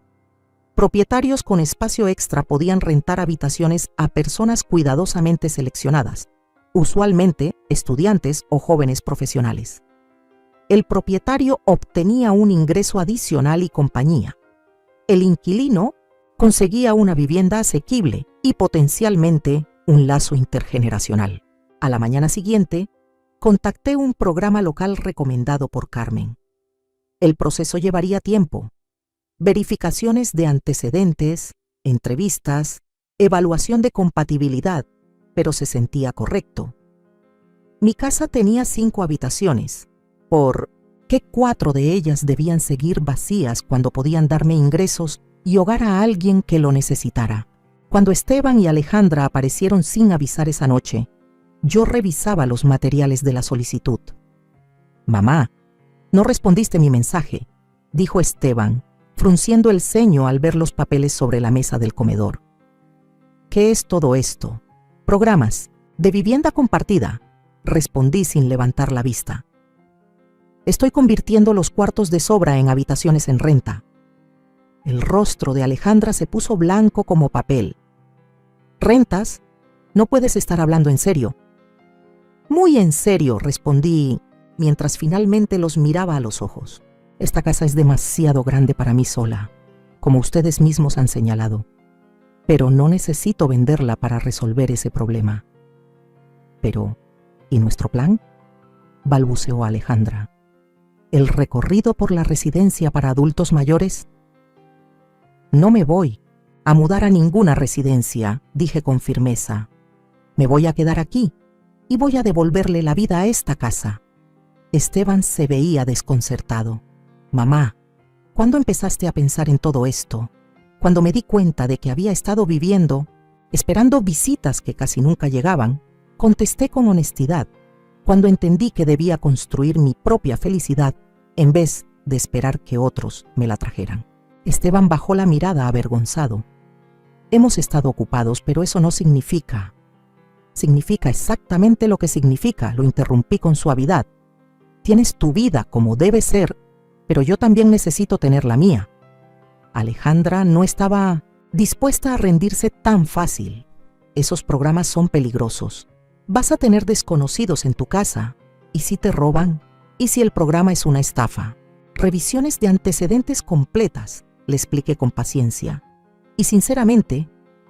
Propietarios con espacio extra podían rentar habitaciones a personas cuidadosamente seleccionadas, usualmente estudiantes o jóvenes profesionales. El propietario obtenía un ingreso adicional y compañía. El inquilino conseguía una vivienda asequible y potencialmente un lazo intergeneracional. A la mañana siguiente, contacté un programa local recomendado por Carmen. El proceso llevaría tiempo. Verificaciones de antecedentes, entrevistas, evaluación de compatibilidad, pero se sentía correcto. Mi casa tenía 5 habitaciones. ¿Por qué 4 de ellas debían seguir vacías cuando podían darme ingresos y hogar a alguien que lo necesitara? Cuando Esteban y Alejandra aparecieron sin avisar esa noche, yo revisaba los materiales de la solicitud. «Mamá, no respondiste mi mensaje», dijo Esteban, frunciendo el ceño al ver los papeles sobre la mesa del comedor. «¿Qué es todo esto?» «Programas de vivienda compartida», respondí sin levantar la vista. «Estoy convirtiendo los cuartos de sobra en habitaciones en renta». El rostro de Alejandra se puso blanco como papel. «¿Rentas? No puedes estar hablando en serio». «Muy en serio», respondí, mientras finalmente los miraba a los ojos. «Esta casa es demasiado grande para mí sola, como ustedes mismos han señalado. Pero no necesito venderla para resolver ese problema». «Pero, ¿y nuestro plan?», balbuceó Alejandra. «¿El recorrido por la residencia para adultos mayores?». «No me voy a mudar a ninguna residencia», dije con firmeza. «Me voy a quedar aquí y voy a devolverle la vida a esta casa». Esteban se veía desconcertado. «Mamá, ¿cuándo empezaste a pensar en todo esto?». Cuando me di cuenta de que había estado viviendo, esperando visitas que casi nunca llegaban, contesté con honestidad. Cuando entendí que debía construir mi propia felicidad en vez de esperar que otros me la trajeran. Esteban bajó la mirada avergonzado. «Hemos estado ocupados, pero eso no significa». «Significa exactamente lo que significa», lo interrumpí con suavidad. «Tienes tu vida como debe ser, pero yo también necesito tener la mía». Alejandra no estaba dispuesta a rendirse tan fácil. «Esos programas son peligrosos. Vas a tener desconocidos en tu casa. ¿Y si te roban? ¿Y si el programa es una estafa?». «Revisiones de antecedentes completas», le expliqué con paciencia. «Y sinceramente,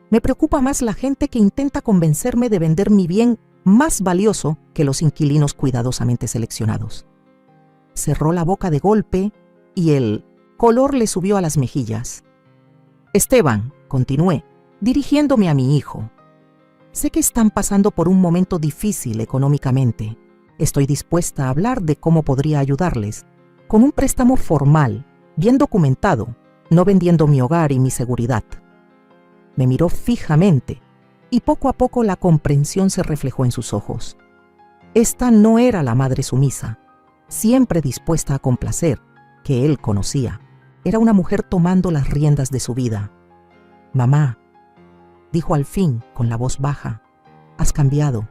me preocupa más la gente que intenta convencerme de vender mi bien más valioso que los inquilinos cuidadosamente seleccionados». Cerró la boca de golpe y el color le subió a las mejillas. «Esteban», continué, dirigiéndome a mi hijo, «sé que están pasando por un momento difícil económicamente. Estoy dispuesta a hablar de cómo podría ayudarles, con un préstamo formal, bien documentado, no vendiendo mi hogar y mi seguridad». Me miró fijamente y poco a poco la comprensión se reflejó en sus ojos. Esta no era la madre sumisa, siempre dispuesta a complacer, que él conocía. Era una mujer tomando las riendas de su vida. «Mamá», dijo al fin con la voz baja, «has cambiado».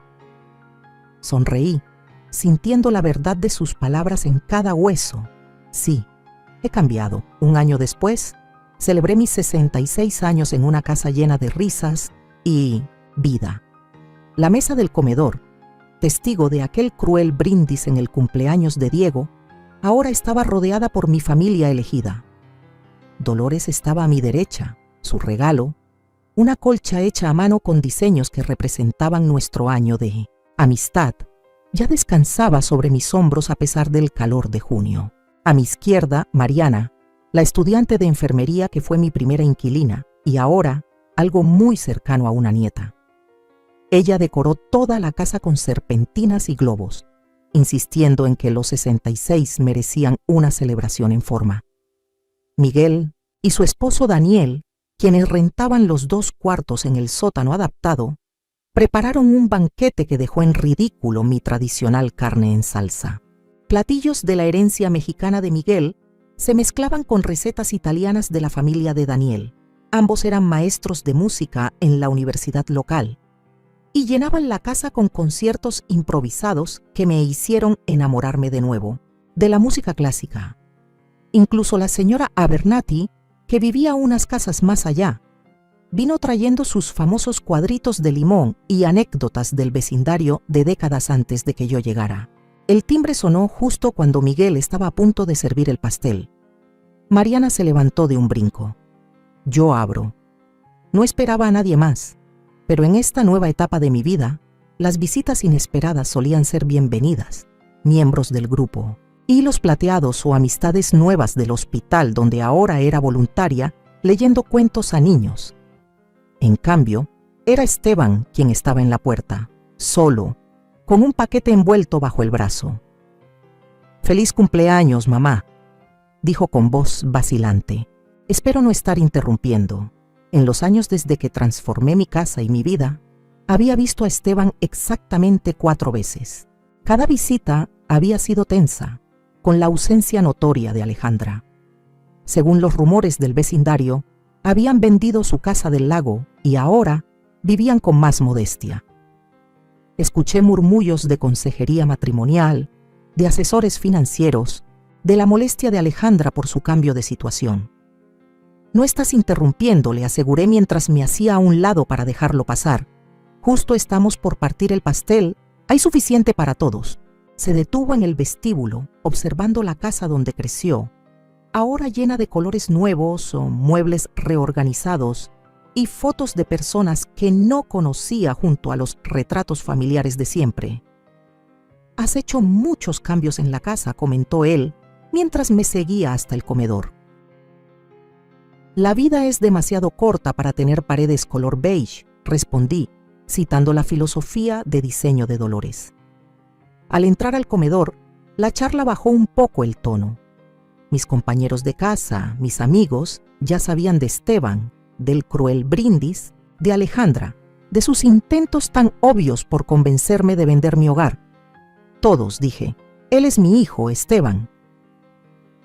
Sonreí, sintiendo la verdad de sus palabras en cada hueso. Sí, he cambiado. Un año después, celebré mis 66 años en una casa llena de risas y vida. La mesa del comedor, testigo de aquel cruel brindis en el cumpleaños de Diego, ahora estaba rodeada por mi familia elegida. Dolores estaba a mi derecha, su regalo, una colcha hecha a mano con diseños que representaban nuestro año de amistad, ya descansaba sobre mis hombros a pesar del calor de junio. A mi izquierda, Mariana, la estudiante de enfermería que fue mi primera inquilina y ahora algo muy cercano a una nieta. Ella decoró toda la casa con serpentinas y globos, insistiendo en que los 66 merecían una celebración en forma. Miguel y su esposo Daniel, quienes rentaban los 2 cuartos en el sótano adaptado, prepararon un banquete que dejó en ridículo mi tradicional carne en salsa. Platillos de la herencia mexicana de Miguel se mezclaban con recetas italianas de la familia de Daniel. Ambos eran maestros de música en la universidad local y llenaban la casa con conciertos improvisados que me hicieron enamorarme de nuevo de la música clásica. Incluso la señora Abernathy, que vivía unas casas más allá, vino trayendo sus famosos cuadritos de limón y anécdotas del vecindario de décadas antes de que yo llegara. El timbre sonó justo cuando Miguel estaba a punto de servir el pastel. Mariana se levantó de un brinco. Yo abro. No esperaba a nadie más, pero en esta nueva etapa de mi vida, las visitas inesperadas solían ser bienvenidas, miembros del grupo, hilos plateados o amistades nuevas del hospital donde ahora era voluntaria leyendo cuentos a niños. En cambio, era Esteban quien estaba en la puerta, solo, con un paquete envuelto bajo el brazo. «Feliz cumpleaños, mamá», dijo con voz vacilante. «Espero no estar interrumpiendo. En los años desde que transformé mi casa y mi vida, había visto a Esteban exactamente 4 veces. Cada visita había sido tensa, con la ausencia notoria de Alejandra. Según los rumores del vecindario, habían vendido su casa del lago y ahora vivían con más modestia. Escuché murmullos de consejería matrimonial, de asesores financieros, de la molestia de Alejandra por su cambio de situación. «No estás interrumpiendo», le aseguré mientras me hacía a un lado para dejarlo pasar. «Justo estamos por partir el pastel, hay suficiente para todos». Se detuvo en el vestíbulo, observando la casa donde creció, ahora llena de colores nuevos o muebles reorganizados y fotos de personas que no conocía junto a los retratos familiares de siempre. «Has hecho muchos cambios en la casa», comentó él, mientras me seguía hasta el comedor. «La vida es demasiado corta para tener paredes color beige», respondí, citando la filosofía de diseño de Dolores. Al entrar al comedor, la charla bajó un poco el tono. Mis compañeros de casa, mis amigos, ya sabían de Esteban, del cruel brindis, de Alejandra, de sus intentos tan obvios por convencerme de vender mi hogar. «Todos», dije, «él es mi hijo, Esteban».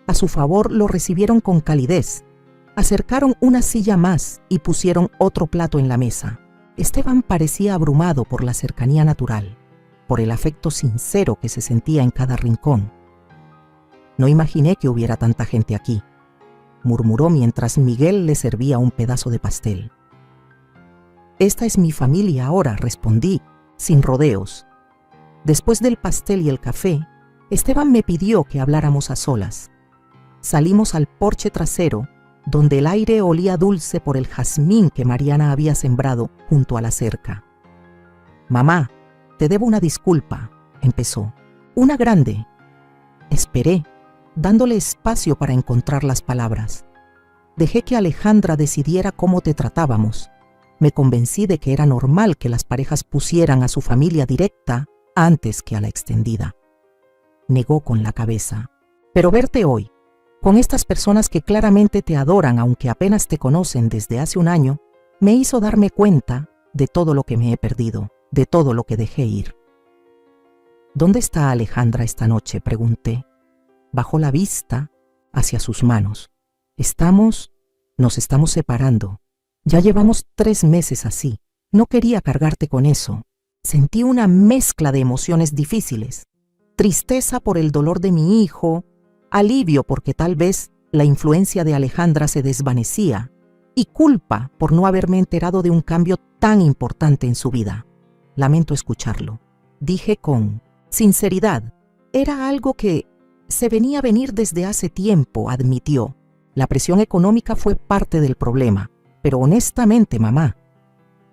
A su favor lo recibieron con calidez, acercaron una silla más y pusieron otro plato en la mesa. Esteban parecía abrumado por la cercanía natural, por el afecto sincero que se sentía en cada rincón. «No imaginé que hubiera tanta gente aquí», murmuró mientras Miguel le servía un pedazo de pastel. «Esta es mi familia ahora», respondí, sin rodeos. Después del pastel y el café, Esteban me pidió que habláramos a solas. Salimos al porche trasero, donde el aire olía dulce por el jazmín que Mariana había sembrado junto a la cerca. «Mamá, te debo una disculpa», empezó. «Una grande». Esperé, dándole espacio para encontrar las palabras. Dejé que Alejandra decidiera cómo te tratábamos. Me convencí de que era normal que las parejas pusieran a su familia directa antes que a la extendida. Negó con la cabeza. «Pero verte hoy, con estas personas que claramente te adoran aunque apenas te conocen desde hace un año, me hizo darme cuenta de todo lo que me he perdido, de todo lo que dejé ir». «¿Dónde está Alejandra esta noche?», pregunté. Bajó la vista hacia sus manos. Nos estamos separando. Ya llevamos 3 meses así. No quería cargarte con eso. Sentí una mezcla de emociones difíciles. Tristeza por el dolor de mi hijo, alivio porque tal vez la influencia de Alejandra se desvanecía y culpa por no haberme enterado de un cambio tan importante en su vida. «Lamento escucharlo», dije con sinceridad. Era algo que se venía a venir desde hace tiempo, admitió. La presión económica fue parte del problema, pero honestamente, mamá,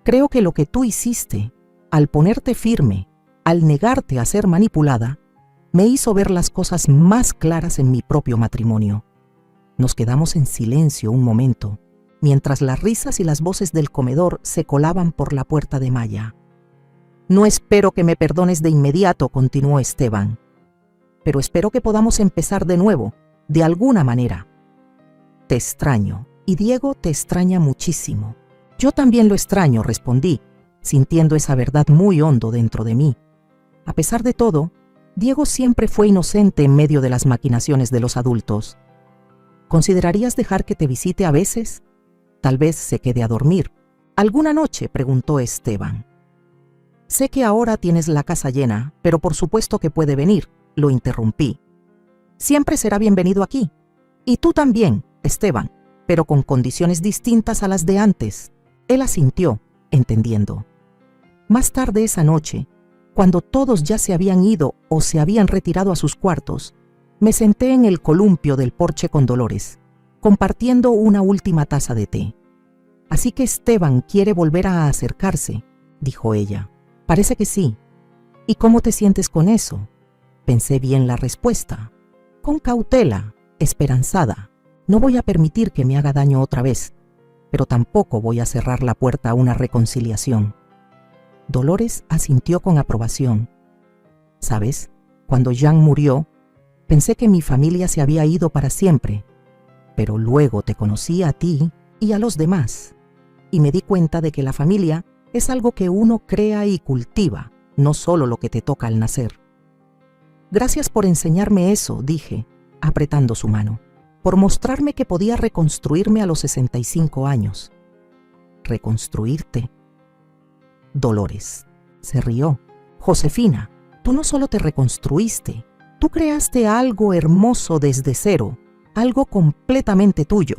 creo que lo que tú hiciste, al ponerte firme, al negarte a ser manipulada, me hizo ver las cosas más claras en mi propio matrimonio. Nos quedamos en silencio un momento, mientras las risas y las voces del comedor se colaban por la puerta de malla. No espero que me perdones de inmediato, continuó Esteban, pero espero que podamos empezar de nuevo, de alguna manera. Te extraño, y Diego te extraña muchísimo. Yo también lo extraño, respondí, sintiendo esa verdad muy hondo dentro de mí. A pesar de todo, Diego siempre fue inocente en medio de las maquinaciones de los adultos. ¿Considerarías dejar que te visite a veces? Tal vez se quede a dormir. ¿Alguna noche?, preguntó Esteban. Sé que ahora tienes la casa llena, pero por supuesto que puede venir, lo interrumpí. Siempre será bienvenido aquí. Y tú también, Esteban, pero con condiciones distintas a las de antes. Él asintió, entendiendo. Más tarde esa noche, cuando todos ya se habían ido o se habían retirado a sus cuartos, me senté en el columpio del porche con Dolores, compartiendo una última taza de té. Así que Esteban quiere volver a acercarse, dijo ella. Parece que sí. ¿Y cómo te sientes con eso? Pensé bien la respuesta. Con cautela, esperanzada. No voy a permitir que me haga daño otra vez, pero tampoco voy a cerrar la puerta a una reconciliación. Dolores asintió con aprobación. ¿Sabes? Cuando Jean murió, pensé que mi familia se había ido para siempre, pero luego te conocí a ti y a los demás, y me di cuenta de que la familia es algo que uno crea y cultiva, no solo lo que te toca al nacer. Gracias por enseñarme eso, dije, apretando su mano, por mostrarme que podía reconstruirme a los 65 años. ¿Reconstruirte? Dolores se rió. Josefina, tú no solo te reconstruiste, tú creaste algo hermoso desde cero, algo completamente tuyo.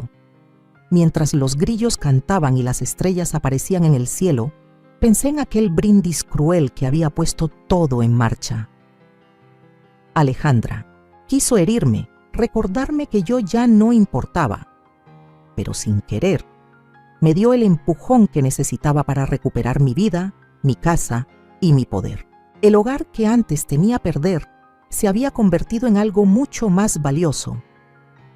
Mientras los grillos cantaban y las estrellas aparecían en el cielo, pensé en aquel brindis cruel que había puesto todo en marcha. Alejandra quiso herirme, recordarme que yo ya no importaba, pero sin querer, me dio el empujón que necesitaba para recuperar mi vida, mi casa y mi poder. El hogar que antes temía perder se había convertido en algo mucho más valioso,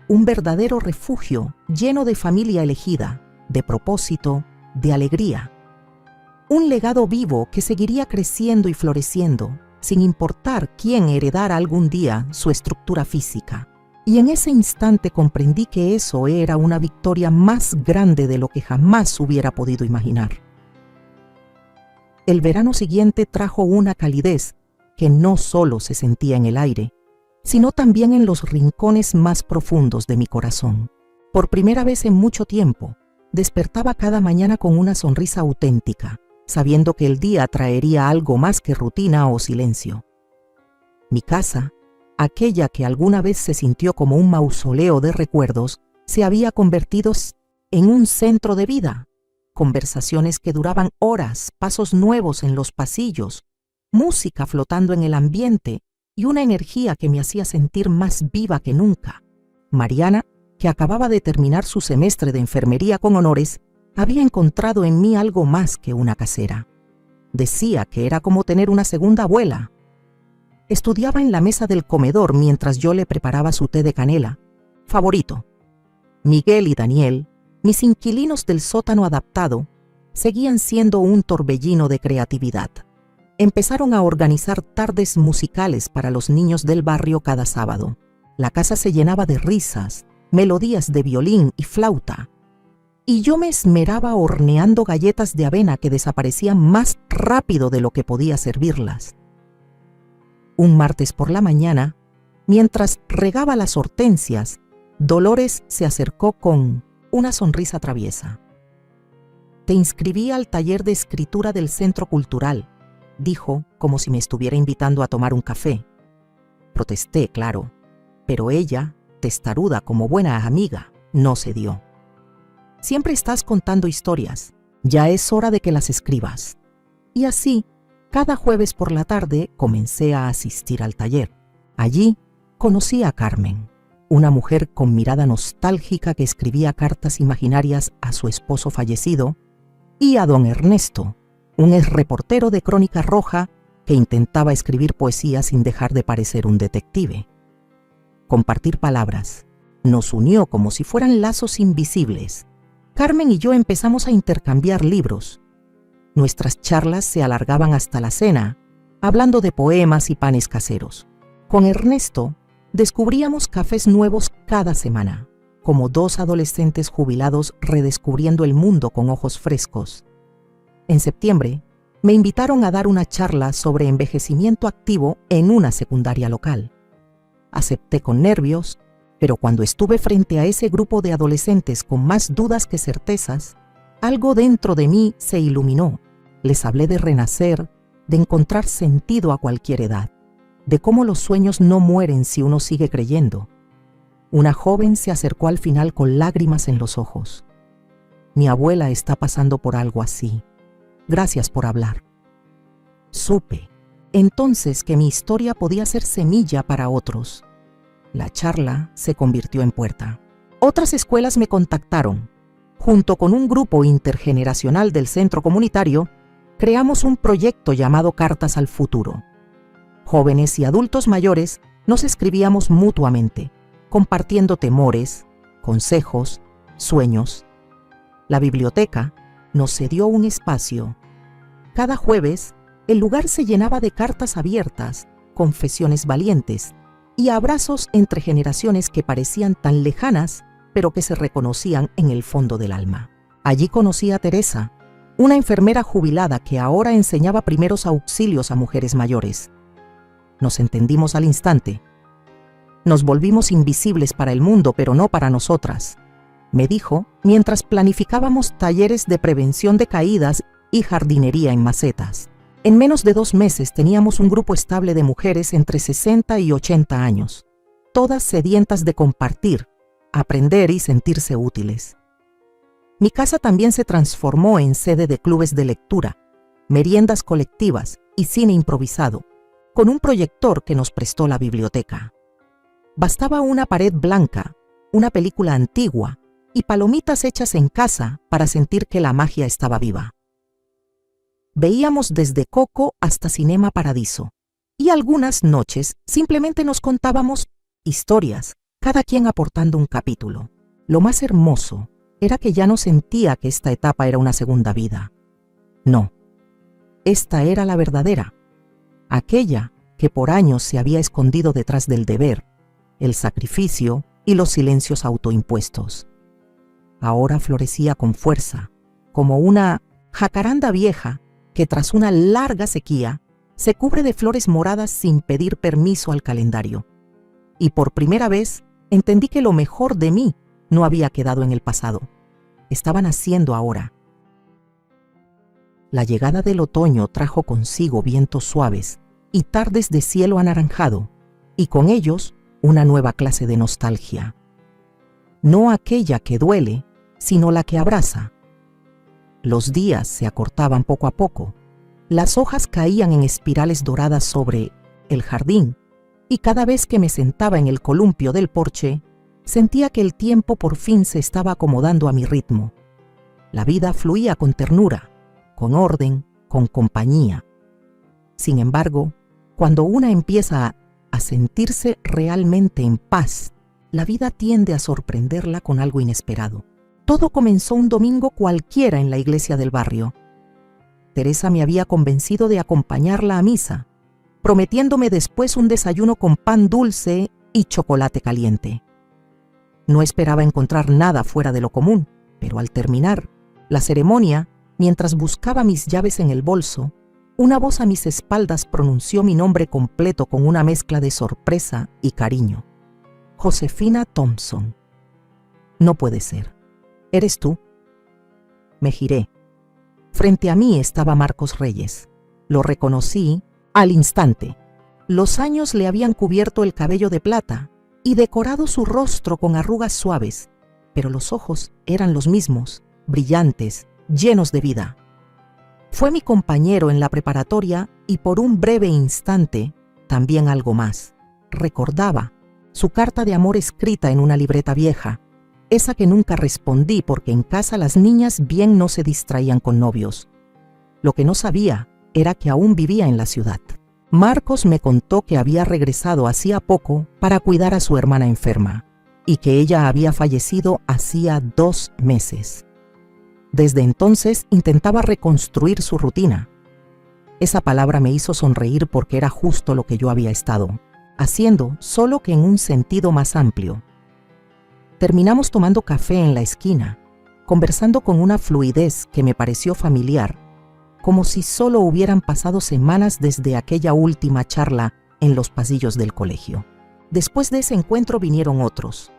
un verdadero refugio lleno de familia elegida, de propósito, de alegría. Un legado vivo que seguiría creciendo y floreciendo, sin importar quién heredara algún día su estructura física. Y en ese instante comprendí que eso era una victoria más grande de lo que jamás hubiera podido imaginar. El verano siguiente trajo una calidez que no solo se sentía en el aire, sino también en los rincones más profundos de mi corazón. Por primera vez en mucho tiempo, despertaba cada mañana con una sonrisa auténtica, sabiendo que el día traería algo más que rutina o silencio. Mi casa, aquella que alguna vez se sintió como un mausoleo de recuerdos, se había convertido en un centro de vida. Conversaciones que duraban horas, pasos nuevos en los pasillos, música flotando en el ambiente y una energía que me hacía sentir más viva que nunca. Mariana, que acababa de terminar su semestre de enfermería con honores, había encontrado en mí algo más que una casera. Decía que era como tener una segunda abuela. Estudiaba en la mesa del comedor mientras yo le preparaba su té de canela, favorito. Miguel y Daniel, mis inquilinos del sótano adaptado, seguían siendo un torbellino de creatividad. Empezaron a organizar tardes musicales para los niños del barrio cada sábado. La casa se llenaba de risas, melodías de violín y flauta, y yo me esmeraba horneando galletas de avena que desaparecían más rápido de lo que podía servirlas. Un martes por la mañana, mientras regaba las hortensias, Dolores se acercó con una sonrisa traviesa. «Te inscribí al taller de escritura del Centro Cultural», dijo, como si me estuviera invitando a tomar un café. Protesté, claro, pero ella, testaruda como buena amiga, no cedió. «Siempre estás contando historias, ya es hora de que las escribas». Y así, cada jueves por la tarde comencé a asistir al taller. Allí conocí a Carmen, una mujer con mirada nostálgica que escribía cartas imaginarias a su esposo fallecido, y a don Ernesto, un exreportero de Crónica Roja que intentaba escribir poesía sin dejar de parecer un detective. Compartir palabras nos unió como si fueran lazos invisibles. Carmen y yo empezamos a intercambiar libros. Nuestras charlas se alargaban hasta la cena, hablando de poemas y panes caseros. Con Ernesto descubríamos cafés nuevos cada semana, como dos adolescentes jubilados redescubriendo el mundo con ojos frescos. En septiembre, me invitaron a dar una charla sobre envejecimiento activo en una secundaria local. Acepté con nervios, pero cuando estuve frente a ese grupo de adolescentes con más dudas que certezas, algo dentro de mí se iluminó. Les hablé de renacer, de encontrar sentido a cualquier edad, de cómo los sueños no mueren si uno sigue creyendo. Una joven se acercó al final con lágrimas en los ojos. Mi abuela está pasando por algo así. Gracias por hablar. Supe entonces que mi historia podía ser semilla para otros. La charla se convirtió en puerta. Otras escuelas me contactaron. Junto con un grupo intergeneracional del centro comunitario, creamos un proyecto llamado Cartas al Futuro. Jóvenes y adultos mayores nos escribíamos mutuamente, compartiendo temores, consejos, sueños. La biblioteca nos cedió un espacio. Cada jueves, el lugar se llenaba de cartas abiertas, confesiones valientes y abrazos entre generaciones que parecían tan lejanas, pero que se reconocían en el fondo del alma. Allí conocí a Teresa, una enfermera jubilada que ahora enseñaba primeros auxilios a mujeres mayores. Nos entendimos al instante. Nos volvimos invisibles para el mundo, pero no para nosotras, me dijo mientras planificábamos talleres de prevención de caídas y jardinería en macetas. En menos de 2 meses teníamos un grupo estable de mujeres entre 60 y 80 años, todas sedientas de compartir, aprender y sentirse útiles. Mi casa también se transformó en sede de clubes de lectura, meriendas colectivas y cine improvisado, con un proyector que nos prestó la biblioteca. Bastaba una pared blanca, una película antigua y palomitas hechas en casa para sentir que la magia estaba viva. Veíamos desde Coco hasta Cinema Paradiso, y algunas noches simplemente nos contábamos historias, cada quien aportando un capítulo. Lo más hermoso era que ya no sentía que esta etapa era una segunda vida. No, esta era la verdadera, aquella que por años se había escondido detrás del deber, el sacrificio y los silencios autoimpuestos. Ahora florecía con fuerza, como una jacaranda vieja que tras una larga sequía se cubre de flores moradas sin pedir permiso al calendario. Y por primera vez entendí que lo mejor de mí no había quedado en el pasado. Estaba naciendo ahora. La llegada del otoño trajo consigo vientos suaves y tardes de cielo anaranjado, y con ellos una nueva clase de nostalgia. No aquella que duele, sino la que abraza. Los días se acortaban poco a poco. Las hojas caían en espirales doradas sobre el jardín, y cada vez que me sentaba en el columpio del porche, sentía que el tiempo por fin se estaba acomodando a mi ritmo. La vida fluía con ternura, con orden, con compañía. Sin embargo, cuando una empieza a sentirse realmente en paz, la vida tiende a sorprenderla con algo inesperado. Todo comenzó un domingo cualquiera en la iglesia del barrio. Teresa me había convencido de acompañarla a misa, prometiéndome después un desayuno con pan dulce y chocolate caliente. No esperaba encontrar nada fuera de lo común, pero al terminar la ceremonia, mientras buscaba mis llaves en el bolso, una voz a mis espaldas pronunció mi nombre completo con una mezcla de sorpresa y cariño. Josefina Thompson. No puede ser. ¿Eres tú? Me giré. Frente a mí estaba Marcos Reyes. Lo reconocí al instante. Los años le habían cubierto el cabello de plata y decorado su rostro con arrugas suaves, pero los ojos eran los mismos, brillantes, llenos de vida. Fue mi compañero en la preparatoria y por un breve instante, también algo más. Recordaba su carta de amor escrita en una libreta vieja, esa que nunca respondí porque en casa las niñas bien no se distraían con novios. Lo que no sabía era que aún vivía en la ciudad. Marcos me contó que había regresado hacía poco para cuidar a su hermana enferma y que ella había fallecido hacía 2 meses. Desde entonces intentaba reconstruir su rutina. Esa palabra me hizo sonreír porque era justo lo que yo había estado haciendo, solo que en un sentido más amplio. Terminamos tomando café en la esquina, conversando con una fluidez que me pareció familiar, como si solo hubieran pasado semanas desde aquella última charla en los pasillos del colegio. Después de ese encuentro vinieron otros: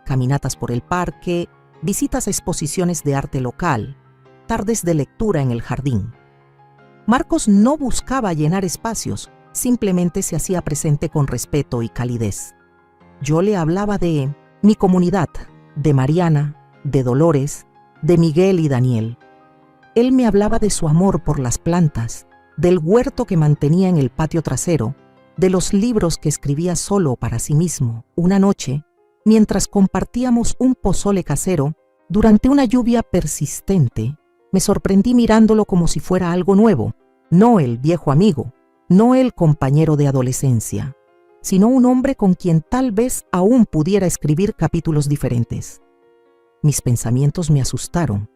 caminatas por el parque, visitas a exposiciones de arte local, tardes de lectura en el jardín. Marcos no buscaba llenar espacios, simplemente se hacía presente con respeto y calidez. Yo le hablaba de mi comunidad, de Mariana, de Dolores, de Miguel y Daniel. Él me hablaba de su amor por las plantas, del huerto que mantenía en el patio trasero, de los libros que escribía solo para sí mismo. Una noche, mientras compartíamos un pozole casero, durante una lluvia persistente, me sorprendí mirándolo como si fuera algo nuevo, no el viejo amigo, no el compañero de adolescencia, sino un hombre con quien tal vez aún pudiera escribir capítulos diferentes. Mis pensamientos me asustaron.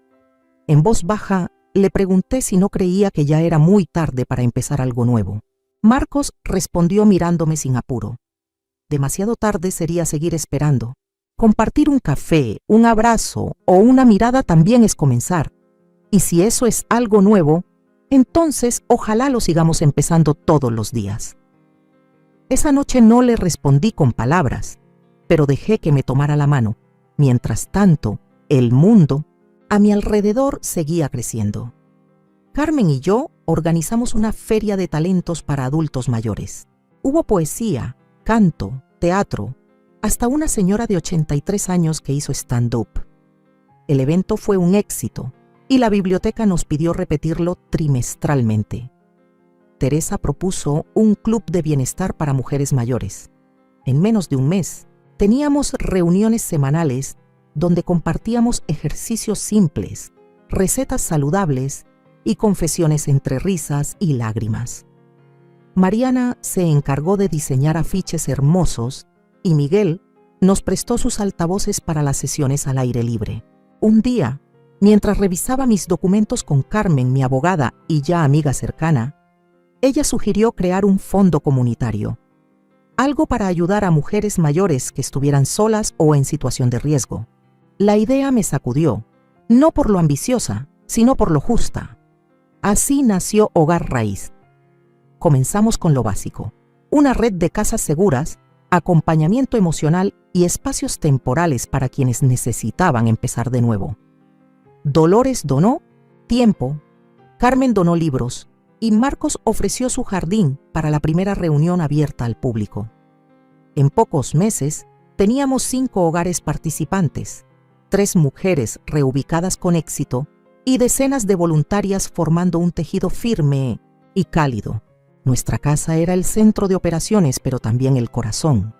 En voz baja, le pregunté si no creía que ya era muy tarde para empezar algo nuevo. Marcos respondió mirándome sin apuro. Demasiado tarde sería seguir esperando. Compartir un café, un abrazo o una mirada también es comenzar. Y si eso es algo nuevo, entonces ojalá lo sigamos empezando todos los días. Esa noche no le respondí con palabras, pero dejé que me tomara la mano. Mientras tanto, el mundo a mi alrededor seguía creciendo. Carmen y yo organizamos una feria de talentos para adultos mayores. Hubo poesía, canto, teatro, hasta una señora de 83 años que hizo stand-up. El evento fue un éxito y la biblioteca nos pidió repetirlo trimestralmente. Teresa propuso un club de bienestar para mujeres mayores. En menos de un mes, teníamos reuniones semanales donde compartíamos ejercicios simples, recetas saludables y confesiones entre risas y lágrimas. Mariana se encargó de diseñar afiches hermosos y Miguel nos prestó sus altavoces para las sesiones al aire libre. Un día, mientras revisaba mis documentos con Carmen, mi abogada y ya amiga cercana, ella sugirió crear un fondo comunitario, algo para ayudar a mujeres mayores que estuvieran solas o en situación de riesgo. La idea me sacudió, no por lo ambiciosa, sino por lo justa. Así nació Hogar Raíz. Comenzamos con lo básico: una red de casas seguras, acompañamiento emocional y espacios temporales para quienes necesitaban empezar de nuevo. Dolores donó tiempo, Carmen donó libros y Marcos ofreció su jardín para la primera reunión abierta al público. En pocos meses teníamos 5 hogares participantes, 3 mujeres reubicadas con éxito y decenas de voluntarias formando un tejido firme y cálido. Nuestra casa era el centro de operaciones, pero también el corazón.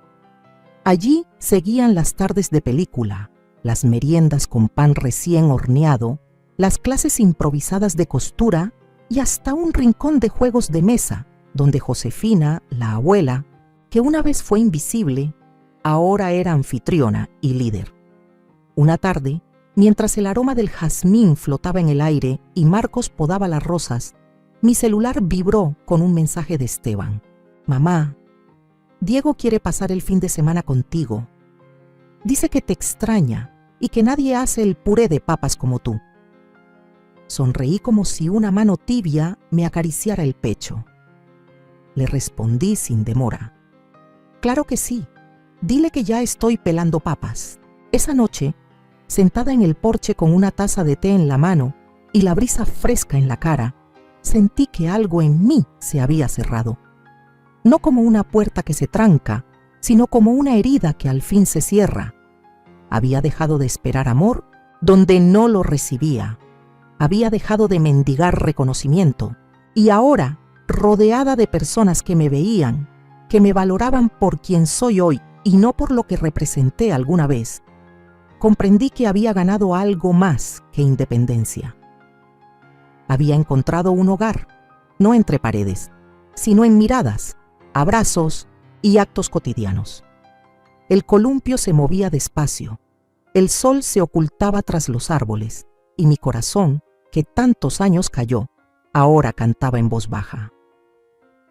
Allí seguían las tardes de película, las meriendas con pan recién horneado, las clases improvisadas de costura y hasta un rincón de juegos de mesa, donde Josefina, la abuela, que una vez fue invisible, ahora era anfitriona y líder. Una tarde, mientras el aroma del jazmín flotaba en el aire y Marcos podaba las rosas, mi celular vibró con un mensaje de Esteban. «Mamá, Diego quiere pasar el fin de semana contigo. Dice que te extraña y que nadie hace el puré de papas como tú». Sonreí como si una mano tibia me acariciara el pecho. Le respondí sin demora: «Claro que sí, dile que ya estoy pelando papas». Esa noche, sentada en el porche con una taza de té en la mano y la brisa fresca en la cara, sentí que algo en mí se había cerrado. No como una puerta que se tranca, sino como una herida que al fin se cierra. Había dejado de esperar amor donde no lo recibía. Había dejado de mendigar reconocimiento y ahora, rodeada de personas que me veían, que me valoraban por quien soy hoy y no por lo que representé alguna vez, comprendí que había ganado algo más que independencia. Había encontrado un hogar, no entre paredes, sino en miradas, abrazos y actos cotidianos. El columpio se movía despacio, el sol se ocultaba tras los árboles y mi corazón, que tantos años calló, ahora cantaba en voz baja.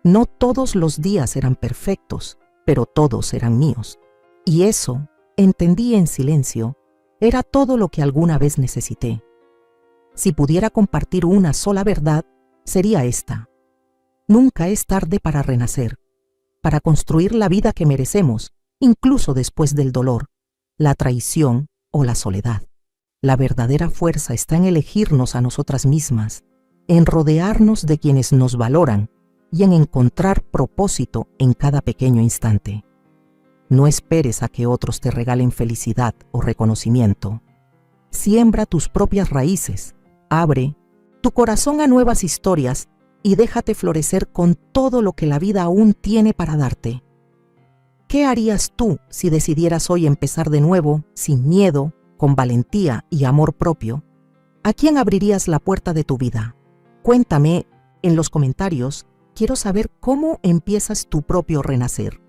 No todos los días eran perfectos, pero todos eran míos. Y eso, entendí en silencio, era todo lo que alguna vez necesité. Si pudiera compartir una sola verdad, sería esta. Nunca es tarde para renacer, para construir la vida que merecemos, incluso después del dolor, la traición o la soledad. La verdadera fuerza está en elegirnos a nosotras mismas, en rodearnos de quienes nos valoran y en encontrar propósito en cada pequeño instante. No esperes a que otros te regalen felicidad o reconocimiento. Siembra tus propias raíces, abre tu corazón a nuevas historias y déjate florecer con todo lo que la vida aún tiene para darte. ¿Qué harías tú si decidieras hoy empezar de nuevo, sin miedo, con valentía y amor propio? ¿A quién abrirías la puerta de tu vida? Cuéntame en los comentarios. Quiero saber cómo empiezas tu propio renacer.